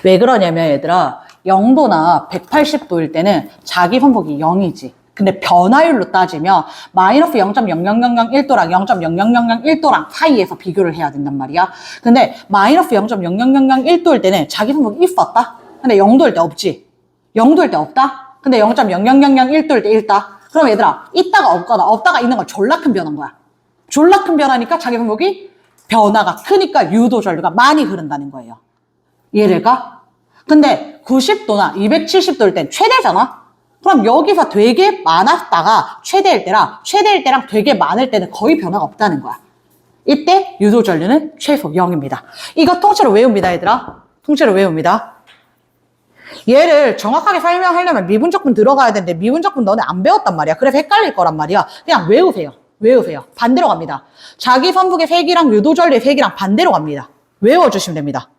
왜 그러냐면 얘들아 0도나 180도일 때는 자기 선폭이 0이지. 근데 변화율로 따지면 마이너스 0.00001도랑 0.00001도랑 사이에서 비교를 해야 된단 말이야. 근데 마이너스 0.00001도일 때는 자기 선폭이 있었다. 근데 0도일 때 없지. 0도일 때 없다. 근데 0.00001도일 때 있다. 그럼 얘들아 있다가 없거나 없다가 있는 건 졸라 큰 변화인 거야. 졸라 큰 변화니까 자기 선폭이 변화가 크니까 유도 전류가 많이 흐른다는 거예요. 이해될까? 근데 90도나 270도일 땐 최대잖아? 그럼 여기서 되게 많았다가 최대일 때랑 되게 많을 때는 거의 변화가 없다는 거야. 이때 유도 전류는 최소 0입니다. 이거 통째로 외웁니다, 얘들아. 통째로 외웁니다. 얘를 정확하게 설명하려면 미분적분 들어가야 되는데 미분적분 너네 안 배웠단 말이야. 그래서 헷갈릴 거란 말이야. 그냥 외우세요. 외우세요. 반대로 갑니다. 자기 선폭의 세기랑 유도 전류의 세기랑 반대로 갑니다. 외워주시면 됩니다.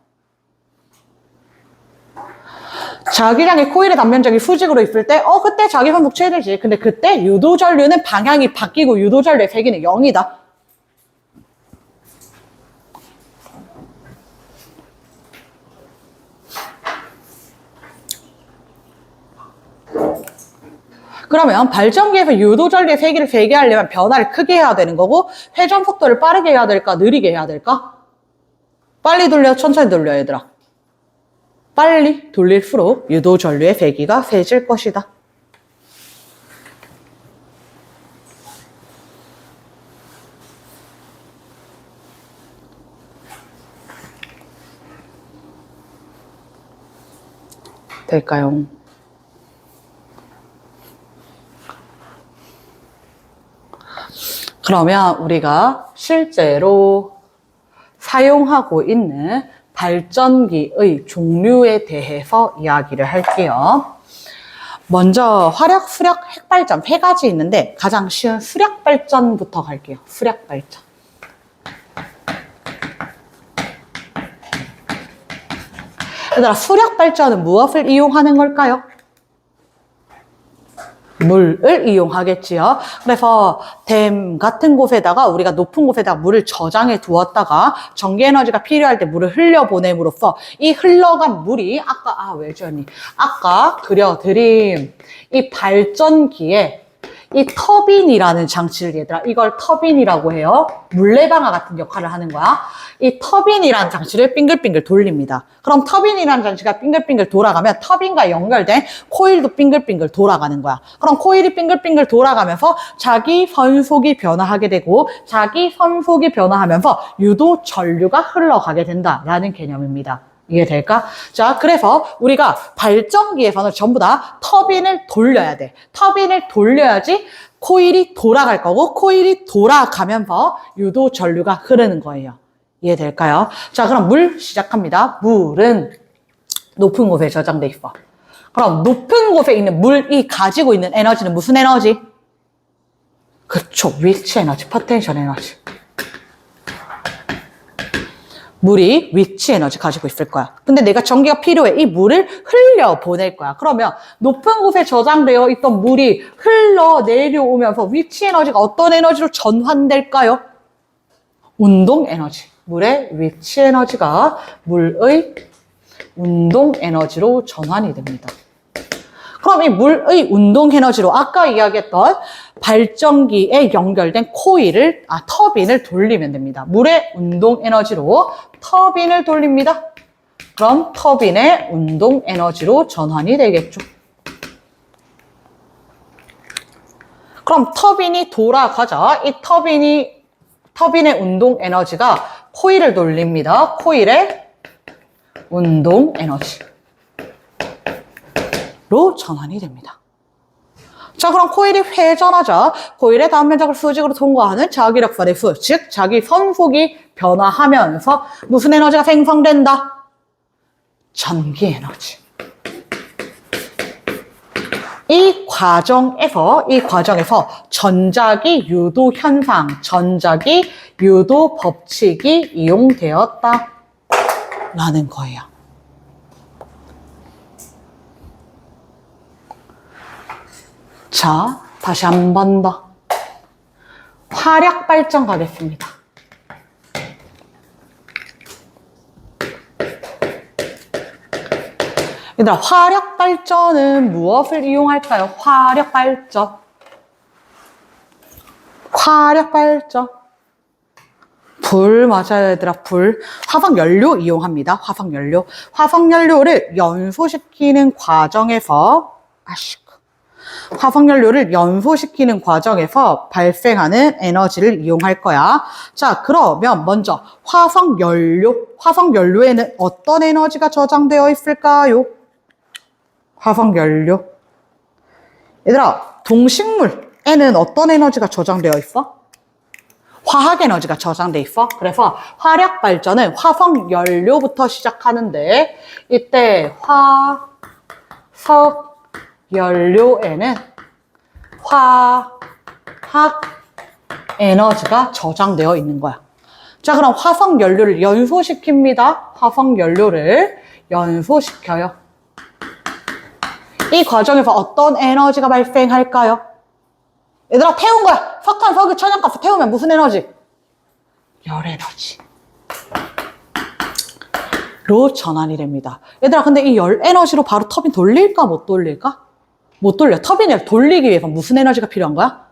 자기장의 코일의 단면적이 수직으로 있을 때 그때 자기 선폭 최대지. 근데 그때 유도 전류는 방향이 바뀌고 유도 전류의 세기는 0이다. 그러면 발전기에서 유도 전류의 세기를 세게 하려면 변화를 크게 해야 되는 거고 회전 속도를 빠르게 해야 될까 느리게 해야 될까? 빨리 돌려 천천히 돌려 얘들아. 빨리 돌릴수록 유도 전류의 세기가 세질 것이다. 될까요? 그러면 우리가 실제로 사용하고 있는 발전기의 종류에 대해서 이야기를 할게요. 먼저 화력, 수력, 핵발전 세 가지 있는데 가장 쉬운 수력 발전부터 갈게요. 수력 발전. 얘들아, 수력 발전은 무엇을 이용하는 걸까요? 물을 이용하겠지요. 그래서 댐 같은 곳에다가 우리가 높은 곳에다가 물을 저장해 두었다가 전기 에너지가 필요할 때 물을 흘려보냄으로써 이 흘러간 물이 아까 그려드린 이 발전기에 이 터빈이라는 장치를 얘들아 이걸 터빈이라고 해요. 물레방아 같은 역할을 하는 거야. 이 터빈이라는 장치를 빙글빙글 돌립니다. 그럼 터빈이라는 장치가 빙글빙글 돌아가면 터빈과 연결된 코일도 빙글빙글 돌아가는 거야. 그럼 코일이 빙글빙글 돌아가면서 자기 선속이 변화하게 되고 자기 선속이 변화하면서 유도 전류가 흘러가게 된다라는 개념입니다. 이해될까? 자, 그래서 우리가 발전기에서는 전부 다 터빈을 돌려야 돼. 터빈을 돌려야지 코일이 돌아갈 거고, 코일이 돌아가면서 유도 전류가 흐르는 거예요. 이해될까요? 자, 그럼 물 시작합니다. 물은 높은 곳에 저장돼 있어. 그럼 높은 곳에 있는 물이 가지고 있는 에너지는 무슨 에너지? 그쵸, 위치 에너지, 포텐셜 에너지. 물이 위치 에너지 가지고 있을 거야. 근데 내가 전기가 필요해. 이 물을 흘려 보낼 거야. 그러면 높은 곳에 저장되어 있던 물이 흘러 내려오면서 위치 에너지가 어떤 에너지로 전환될까요? 운동 에너지. 물의 위치 에너지가 물의 운동 에너지로 전환이 됩니다. 그럼 이 물의 운동 에너지로 아까 이야기했던 발전기에 연결된 코일을, 터빈을 돌리면 됩니다. 물의 운동 에너지로 터빈을 돌립니다. 그럼 터빈의 운동 에너지로 전환이 되겠죠. 그럼 터빈이 돌아가자 이 터빈의 운동 에너지가 코일을 돌립니다. 코일의 운동 에너지로 전환이 됩니다. 자, 그럼 코일이 회전하자 코일의 다음 면적을 수직으로 통과하는 자기력선의 수, 즉 자기 선속이 변화하면서 무슨 에너지가 생성된다? 전기 에너지. 이 과정에서 전자기 유도 현상, 전자기 유도 법칙이 이용되었다 라는 거예요. 자, 다시 한 번 더. 화력 발전 가겠습니다. 얘들아, 화력 발전은 무엇을 이용할까요? 화력 발전. 불 맞아요, 얘들아. 불. 화석연료 이용합니다. 화석연료. 화석연료를 연소시키는 과정에서 발생하는 에너지를 이용할 거야. 자, 그러면 먼저 화석연료에는 어떤 에너지가 저장되어 있을까요? 화석연료. 얘들아, 동식물에는 어떤 에너지가 저장되어 있어? 화학 에너지가 저장돼 있어. 그래서 화력 발전은 화석연료부터 시작하는데 이때 화석연료에는 화학 에너지가 저장되어 있는 거야. 자, 그럼 화석연료를 연소시킵니다. 화석연료를 연소시켜요. 이 과정에서 어떤 에너지가 발생할까요? 얘들아, 태운 거야. 석탄, 석유, 천연가스 태우면 무슨 에너지? 열 에너지. 로 전환이 됩니다. 얘들아, 근데 이 열 에너지로 바로 터빈 돌릴까, 못 돌릴까? 못 돌려. 터빈을 돌리기 위해서 무슨 에너지가 필요한 거야?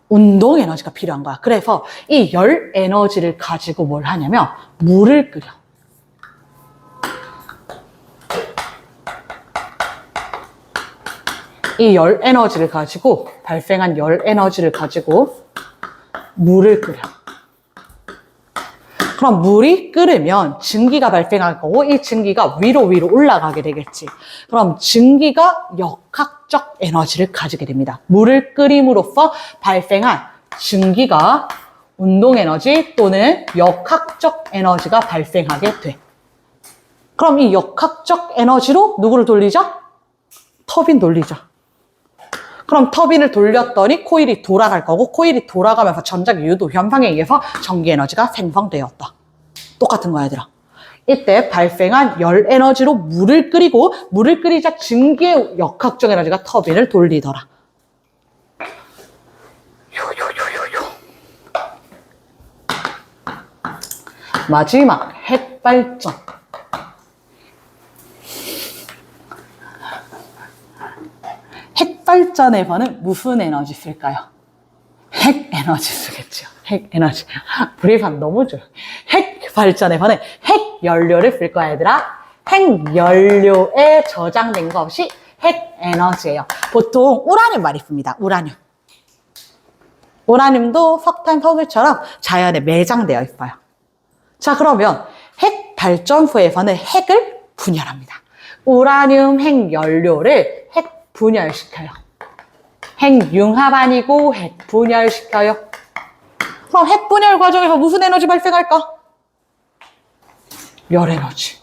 운동 에너지가 필요한 거야. 그래서 이 열 에너지를 가지고 뭘 하냐면 물을 끓여. 이 열 에너지를 가지고, 발생한 열 에너지를 가지고 물을 끓여. 그럼 물이 끓으면 증기가 발생할 거고, 이 증기가 위로 올라가게 되겠지. 그럼 증기가 역학적 에너지를 가지게 됩니다. 물을 끓임으로써 발생한 증기가 운동 에너지 또는 역학적 에너지가 발생하게 돼. 그럼 이 역학적 에너지로 누구를 돌리자? 터빈 돌리자. 그럼 터빈을 돌렸더니 코일이 돌아갈 거고, 코일이 돌아가면서 전자기 유도 현상에 의해서 전기 에너지가 생성되었다. 똑같은 거야, 얘들아. 이때 발생한 열 에너지로 물을 끓이고, 물을 끓이자 증기의 역학적 에너지가 터빈을 돌리더라. 마지막 핵발전. 핵발전에서는 무슨 에너지 쓸까요? 핵 에너지 쓰겠죠. 핵 에너지. 브리반 너무 좋아. 핵발전에서는 핵연료를 쓸 거야, 얘들아. 핵연료에 저장된 거 없이 핵에너지예요. 보통 우라늄 많이 씁니다. 우라늄도 석탄, 석유처럼 자연에 매장되어 있어요. 자, 그러면 핵 발전 후에서는 핵을 분열합니다. 우라늄 핵 연료를 핵 분열시켜요. 핵융합 아니고 핵 분열시켜요. 그럼 핵 분열 과정에서 무슨 에너지 발생할까? 열 에너지.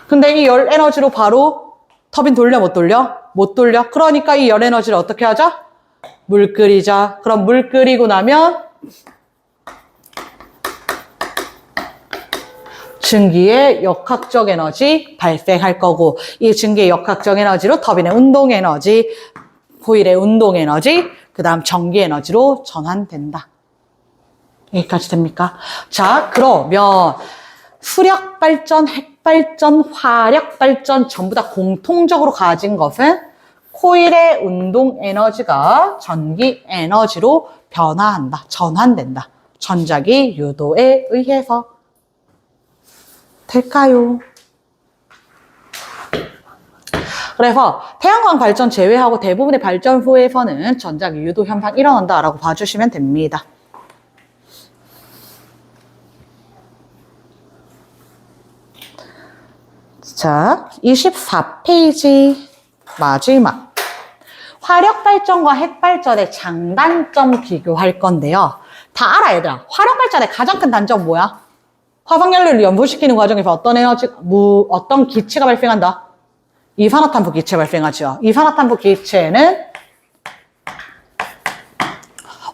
근데 이 열 에너지로 바로 터빈 돌려 못 돌려? 못 돌려. 그러니까 이 열 에너지를 어떻게 하자? 물 끓이자. 그럼 물 끓이고 나면 증기의 역학적 에너지 발생할 거고, 이 증기의 역학적 에너지로 터빈의 운동 에너지, 코일의 운동 에너지, 그 다음 전기 에너지로 전환된다. 여기까지 됩니까? 자, 그러면 수력 발전, 핵 발전, 화력 발전 전부 다 공통적으로 가진 것은 코일의 운동 에너지가 전기 에너지로 변화한다, 전환된다. 전자기 유도에 의해서. 될까요? 그래서 태양광 발전 제외하고 대부분의 발전 후에서는 전자기 유도 현상이 일어난다라고 봐주시면 됩니다. 자, 24페이지 마지막. 화력 발전과 핵 발전의 장단점 비교할 건데요. 다 알아, 얘들아. 화력 발전의 가장 큰 단점 뭐야? 화석연료를 연소시키는 과정에서 어떤 기체가 발생한다? 이산화탄소 기체 발생하죠. 이산화탄소 기체는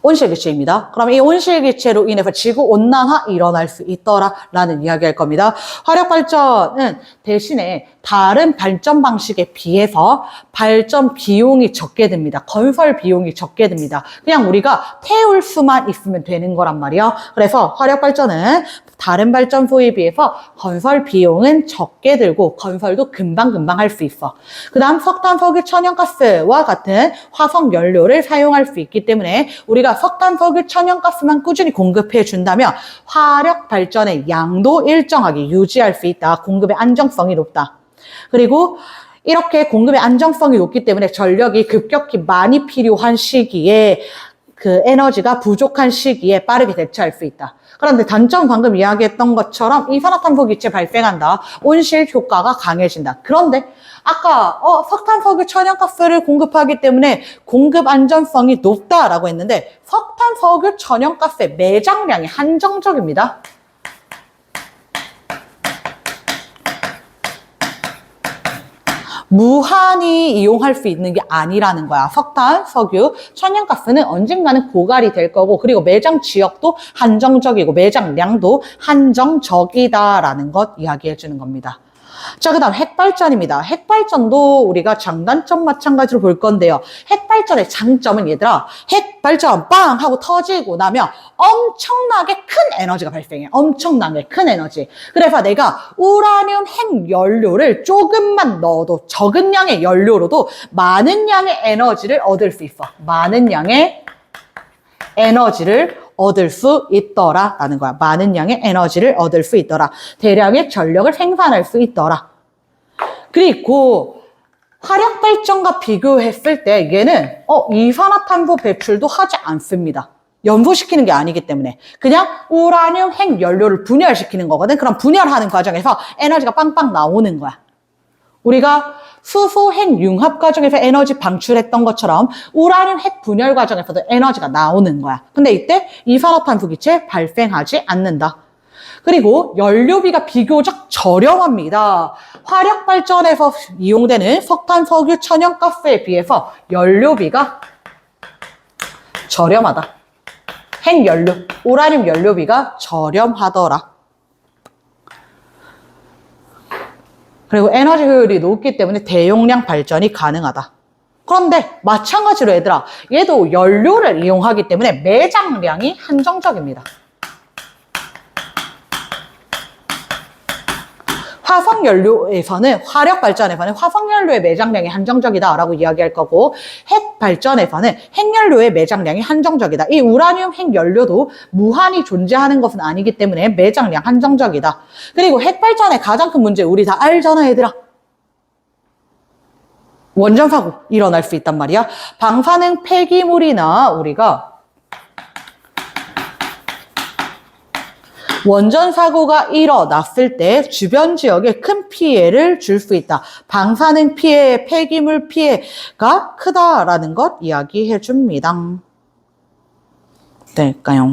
온실기체입니다. 그럼 이 온실기체로 인해서 지구온난화 일어날 수 있더라라는 이야기할 겁니다. 화력발전은 대신에 다른 발전 방식에 비해서 발전 비용이 적게 듭니다. 건설 비용이 적게 듭니다. 그냥 우리가 태울 수만 있으면 되는 거란 말이야. 그래서 화력발전은 다른 발전소에 비해서 건설 비용은 적게 들고 건설도 금방금방 할 수 있어. 그 다음 석탄, 석유, 천연가스와 같은 화석 연료를 사용할 수 있기 때문에 우리가 석탄, 석유, 천연가스만 꾸준히 공급해 준다면 화력 발전의 양도 일정하게 유지할 수 있다. 공급의 안정성이 높다. 그리고 이렇게 공급의 안정성이 높기 때문에 전력이 급격히 많이 필요한 시기에 그 에너지가 부족한 시기에 빠르게 대처할 수 있다. 그런데 단점은 방금 이야기했던 것처럼 이산화탄소 기체 발생한다. 온실 효과가 강해진다. 그런데 아까 석탄, 석유, 천연가스를 공급하기 때문에 공급 안전성이 높다라고 했는데 석탄, 석유, 천연가스의 매장량이 한정적입니다. 무한히 이용할 수 있는 게 아니라는 거야. 석탄, 석유, 천연가스는 언젠가는 고갈이 될 거고 그리고 매장 지역도 한정적이고 매장량도 한정적이다라는 것 이야기해 주는 겁니다. 자, 그 다음 핵발전입니다. 핵발전도 우리가 장단점 마찬가지로 볼 건데요. 핵발전의 장점은 얘들아, 핵발전 빵 하고 터지고 나면 엄청나게 큰 에너지가 발생해. 엄청나게 큰 에너지. 그래서 내가 우라늄 핵 연료를 조금만 넣어도 적은 양의 연료로도 많은 양의 에너지를 얻을 수 있어. 많은 양의 에너지를 얻을 수 있더라라는 거야. 많은 양의 에너지를 얻을 수 있더라. 대량의 전력을 생산할 수 있더라. 그리고 화력발전과 비교했을 때 얘는 이산화탄소 배출도 하지 않습니다. 연소시키는 게 아니기 때문에 그냥 우라늄 핵 연료를 분열시키는 거거든. 그럼 분열하는 과정에서 에너지가 빵빵 나오는 거야. 우리가 수소 핵 융합 과정에서 에너지 방출했던 것처럼 우라늄 핵 분열 과정에서도 에너지가 나오는 거야. 근데 이때 이산화탄소 기체 발생하지 않는다. 그리고 연료비가 비교적 저렴합니다. 화력 발전에서 이용되는 석탄, 석유, 천연가스에 비해서 연료비가 저렴하다. 핵연료, 우라늄 연료비가 저렴하더라. 그리고 에너지 효율이 높기 때문에 대용량 발전이 가능하다. 그런데 마찬가지로 얘들아, 얘도 연료를 이용하기 때문에 매장량이 한정적입니다. 화석연료에서는, 화력발전에서는 화석연료의 매장량이 한정적이다라고 이야기할 거고, 핵발전에서는 핵연료의 매장량이 한정적이다. 이 우라늄 핵연료도 무한히 존재하는 것은 아니기 때문에 매장량 한정적이다. 그리고 핵발전의 가장 큰 문제 우리 다 알잖아 얘들아. 원전사고 일어날 수 있단 말이야. 방사능 폐기물이나 우리가 원전 사고가 일어났을 때 주변 지역에 큰 피해를 줄 수 있다. 방사능 피해, 폐기물 피해가 크다라는 것 이야기해 줍니다. 될까요?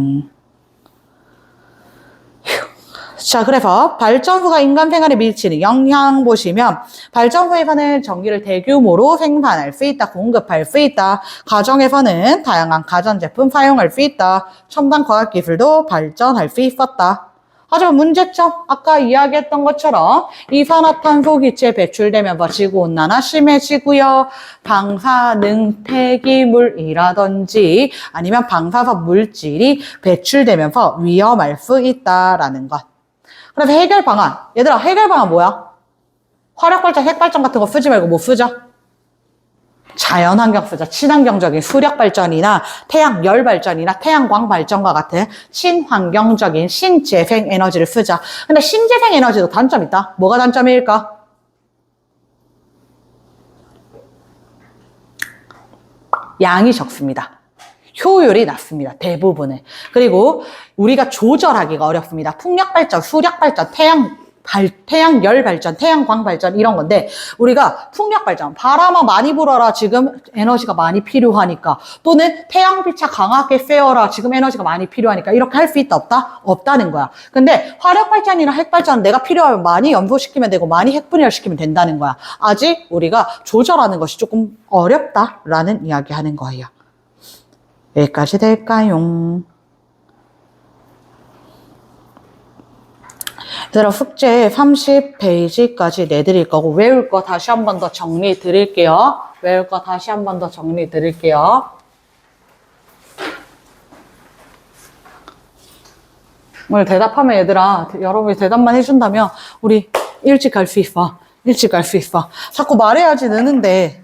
자, 그래서 발전소가 인간 생활에 미치는 영향 보시면 발전소에서는 전기를 대규모로 생산할 수 있다, 공급할 수 있다. 가정에서는 다양한 가전제품 사용할 수 있다. 첨단 과학기술도 발전할 수 있었다. 하지만 문제점, 아까 이야기했던 것처럼 이산화탄소 기체 배출되면서 지구온난화 심해지고요. 방사능 폐기물이라든지 아니면 방사성 물질이 배출되면서 위험할 수 있다라는 것. 그래서 해결 방안. 얘들아, 해결 방안 뭐야? 화력발전, 핵발전 같은 거 쓰지 말고 뭐 쓰자? 자연환경 쓰자. 친환경적인 수력발전이나 태양열발전이나 태양광발전과 같은 친환경적인 신재생 에너지를 쓰자. 근데 신재생 에너지도 단점이 있다. 뭐가 단점일까? 양이 적습니다. 효율이 낮습니다. 대부분은. 그리고 우리가 조절하기가 어렵습니다. 풍력발전, 수력발전, 태양열발전, 태양광발전 이런 건데 우리가 풍력발전, 바람아 많이 불어라 지금 에너지가 많이 필요하니까 또는 태양빛차 강하게 쐬어라 지금 에너지가 많이 필요하니까 이렇게 할 수 있다 없다? 없다는 거야. 근데 화력발전이나 핵발전 내가 필요하면 많이 연소시키면 되고 많이 핵분열시키면 된다는 거야. 아직 우리가 조절하는 것이 조금 어렵다라는 이야기하는 거예요. 여기까지 될까요? 얘들아 숙제 30페이지까지 내드릴 거고 외울 거 다시 한 번 더 정리 드릴게요. 외울 거 다시 한 번 더 정리 드릴게요. 오늘 대답하면 얘들아 여러분이 대답만 해준다면 우리 일찍 갈 수 있어. 일찍 갈 수 있어. 자꾸 말해야지 느는데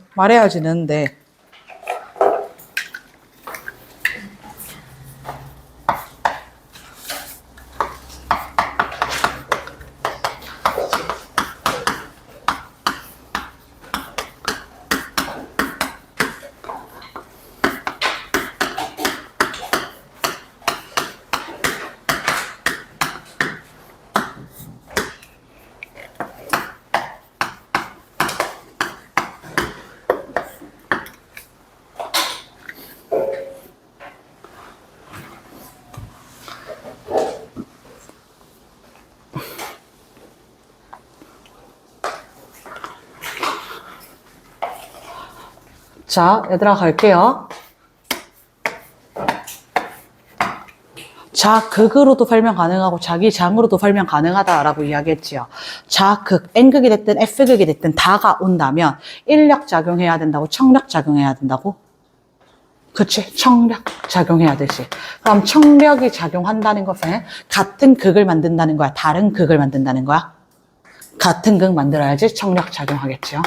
자, 얘들아 갈게요. 자극으로도 설명 가능하고 자기장으로도 설명 가능하다라고 이야기했지요. 자극, N극이 됐든 S극이 됐든 다가 온다면 인력 작용해야 된다고, 청력 작용해야 된다고? 그치? 청력 작용해야 되지. 그럼 청력이 작용한다는 것은 같은 극을 만든다는 거야? 다른 극을 만든다는 거야? 같은 극 만들어야지 청력 작용하겠지요.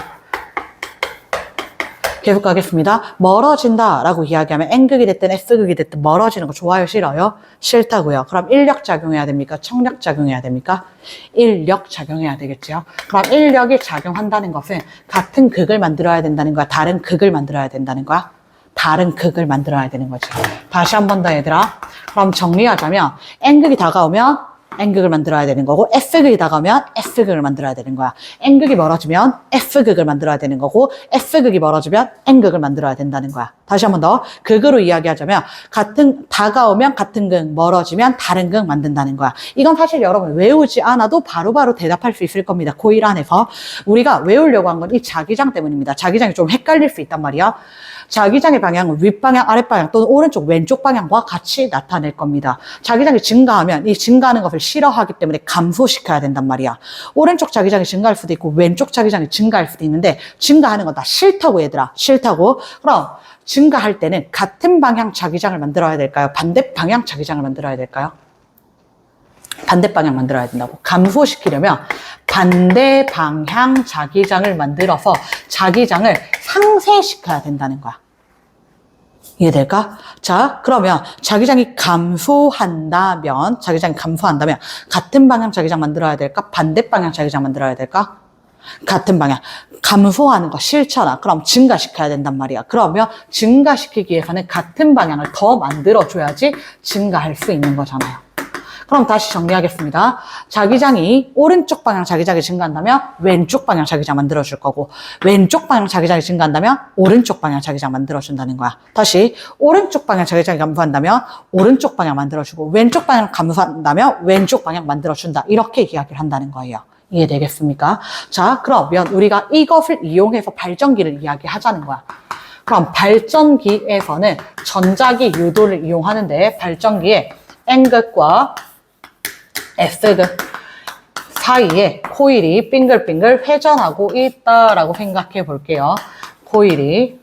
계속 가겠습니다. 멀어진다 라고 이야기하면 N극이 됐든 S극이 됐든 멀어지는 거 좋아요? 싫어요? 싫다고요. 그럼 인력 작용해야 됩니까? 청력 작용해야 됩니까? 인력 작용해야 되겠죠. 그럼 인력이 작용한다는 것은 같은 극을 만들어야 된다는 거야? 다른 극을 만들어야 된다는 거야? 다른 극을 만들어야 되는 거지. 다시 한 번 더 얘들아. 그럼 정리하자면 N극이 다가오면 N극을 만들어야 되는 거고 S극이 다가오면 S극을 만들어야 되는 거야. N극이 멀어지면 S극을 만들어야 되는 거고 S극이 멀어지면 N극을 만들어야 된다는 거야. 다시 한 번 더 극으로 이야기하자면 다가오면 같은 극, 멀어지면 다른 극 만든다는 거야. 이건 사실 여러분 외우지 않아도 바로바로 대답할 수 있을 겁니다. 고1 안에서 우리가 외우려고 한 건 이 자기장 때문입니다. 자기장이 좀 헷갈릴 수 있단 말이야. 자기장의 방향은 윗방향, 아랫방향 또는 오른쪽, 왼쪽 방향과 같이 나타낼 겁니다. 자기장이 증가하면 이 증가하는 것을 싫어하기 때문에 감소시켜야 된단 말이야. 오른쪽 자기장이 증가할 수도 있고 왼쪽 자기장이 증가할 수도 있는데 증가하는 건 다 싫다고 얘들아. 싫다고. 그럼 증가할 때는 같은 방향 자기장을 만들어야 될까요? 반대 방향 자기장을 만들어야 될까요? 반대 방향 만들어야 된다고. 감소시키려면 반대 방향 자기장을 만들어서 자기장을 상쇄시켜야 된다는 거야. 이해될까? 자, 그러면 자기장이 감소한다면 같은 방향 자기장 만들어야 될까? 반대 방향 자기장 만들어야 될까? 같은 방향. 감소하는 거 싫잖아. 그럼 증가시켜야 된단 말이야. 그러면 증가시키기 위해서는 같은 방향을 더 만들어줘야지 증가할 수 있는 거잖아요. 그럼 다시 정리하겠습니다. 자기장이 오른쪽 방향 자기장이 증가한다면 왼쪽 방향 자기장 만들어줄 거고, 왼쪽 방향 자기장이 증가한다면 오른쪽 방향 자기장 만들어준다는 거야. 다시 오른쪽 방향 자기장이 감소한다면 오른쪽 방향 만들어주고, 왼쪽 방향 감소한다면 왼쪽 방향 만들어준다. 이렇게 이야기를 한다는 거예요. 이해되겠습니까? 자, 그러면 우리가 이것을 이용해서 발전기를 이야기하자는 거야. 그럼 발전기에서는 전자기 유도를 이용하는데, 발전기에 N극과 S극 사이에 코일이 빙글빙글 회전하고 있다라고 생각해 볼게요. 코일이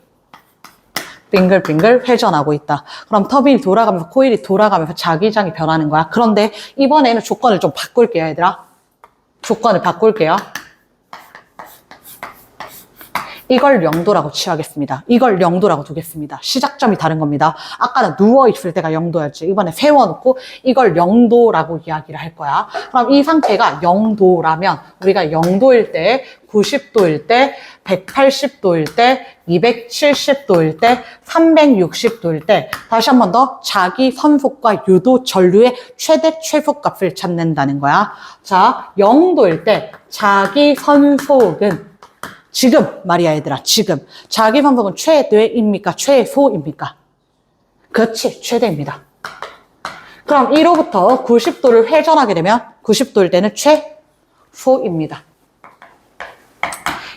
빙글빙글 회전하고 있다. 그럼 터빈이 돌아가면서 코일이 돌아가면서 자기장이 변하는 거야. 그런데 이번에는 조건을 좀 바꿀게요, 얘들아. 조건을 바꿀게요. 이걸 0도라고 취하겠습니다. 이걸 0도라고 두겠습니다. 시작점이 다른 겁니다. 아까는 누워있을 때가 0도였지. 이번에 세워놓고 이걸 0도라고 이야기를 할 거야. 그럼 이 상태가 0도라면 우리가 0도일 때, 90도일 때, 180도일 때, 270도일 때, 360도일 때, 다시 한 번 더 자기 선속과 유도 전류의 최대 최소값을 찾는다는 거야. 자, 0도일 때 자기 선속은 지금 말이야 얘들아, 지금 자기 선속은 최대입니까? 최소입니까? 그렇지, 최대입니다. 그럼 1호부터 90도를 회전하게 되면 90도일 때는 최소입니다.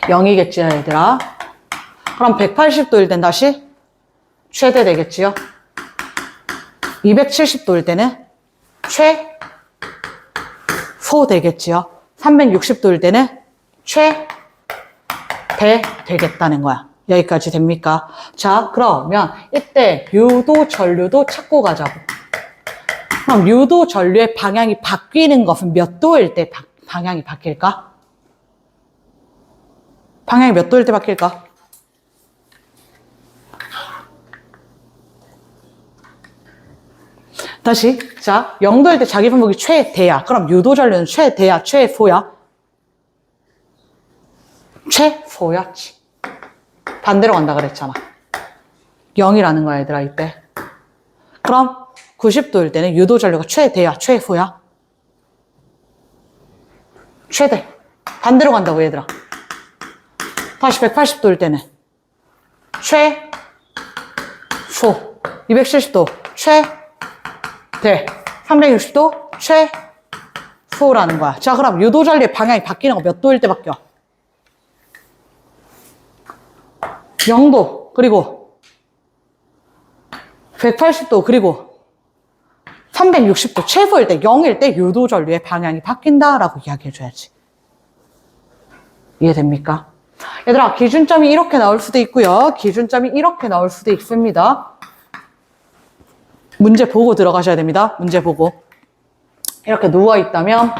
0이겠지요 얘들아. 그럼 180도일 땐 다시 최대 되겠지요. 270도일 때는 최소 되겠지요. 360도일 때는 최대 되겠다는 거야. 여기까지 됩니까? 자, 그러면 이때 유도 전류도 찾고 가자고. 그럼 유도 전류의 방향이 바뀌는 것은 몇 도일 때 방향이 바뀔까? 방향이 몇 도일 때 바뀔까? 다시. 자, 0도일 때 자기 분목이 최대야. 그럼 유도 전류는 최대야, 최소야? 최소였지. 반대로 간다 그랬잖아. 0이라는 거야, 얘들아, 이때. 그럼 90도일 때는 유도 전류가 최대야, 최소야? 최대. 반대로 간다고, 얘들아. 다시 180도일 때는 최소. 270도 최대. 360도 최소라는 거야. 자, 그럼 유도 전류의 방향이 바뀌는 거 몇 도일 때 바뀌어? 0도, 그리고 180도, 그리고 360도, 최소일 때, 0일 때 유도 전류의 방향이 바뀐다라고 이야기해줘야지. 이해됩니까? 얘들아, 기준점이 이렇게 나올 수도 있고요. 기준점이 이렇게 나올 수도 있습니다. 문제 보고 들어가셔야 됩니다. 문제 보고. 이렇게 누워있다면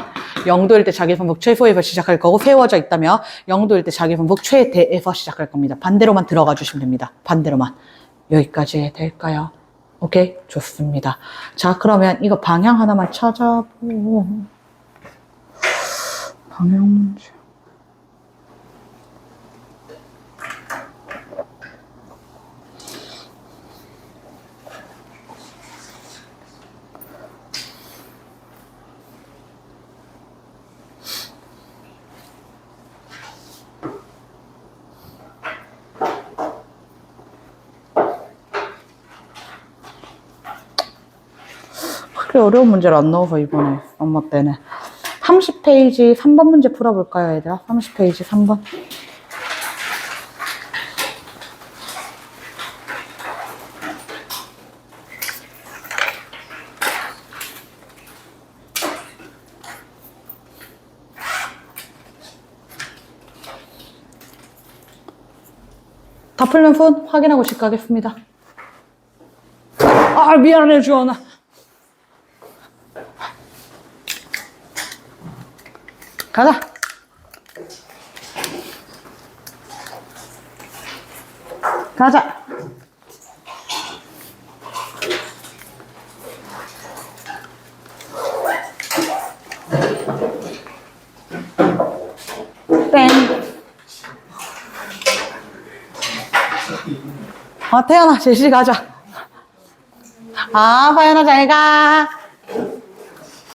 0도일 때 자기 분복 최소에서 시작할 거고, 세워져 있다면 0도일 때 자기 분복 최대에서 시작할 겁니다. 반대로만 들어가 주시면 됩니다. 반대로만. 여기까지 될까요? 오케이? 좋습니다. 자, 그러면 이거 방향 하나만 찾아보고. 방향 문제. 그렇게 어려운 문제를 안 넣어서 이번에 엄마 때는 30페이지 3번 문제 풀어볼까요, 얘들아? 30페이지 3번. 다 풀면 손 확인하고 집 가겠습니다. 아, 미안해, 주원아. 가자. 가자. 땡. 태연아, 제시 가자. 아, 화연아, 잘 가.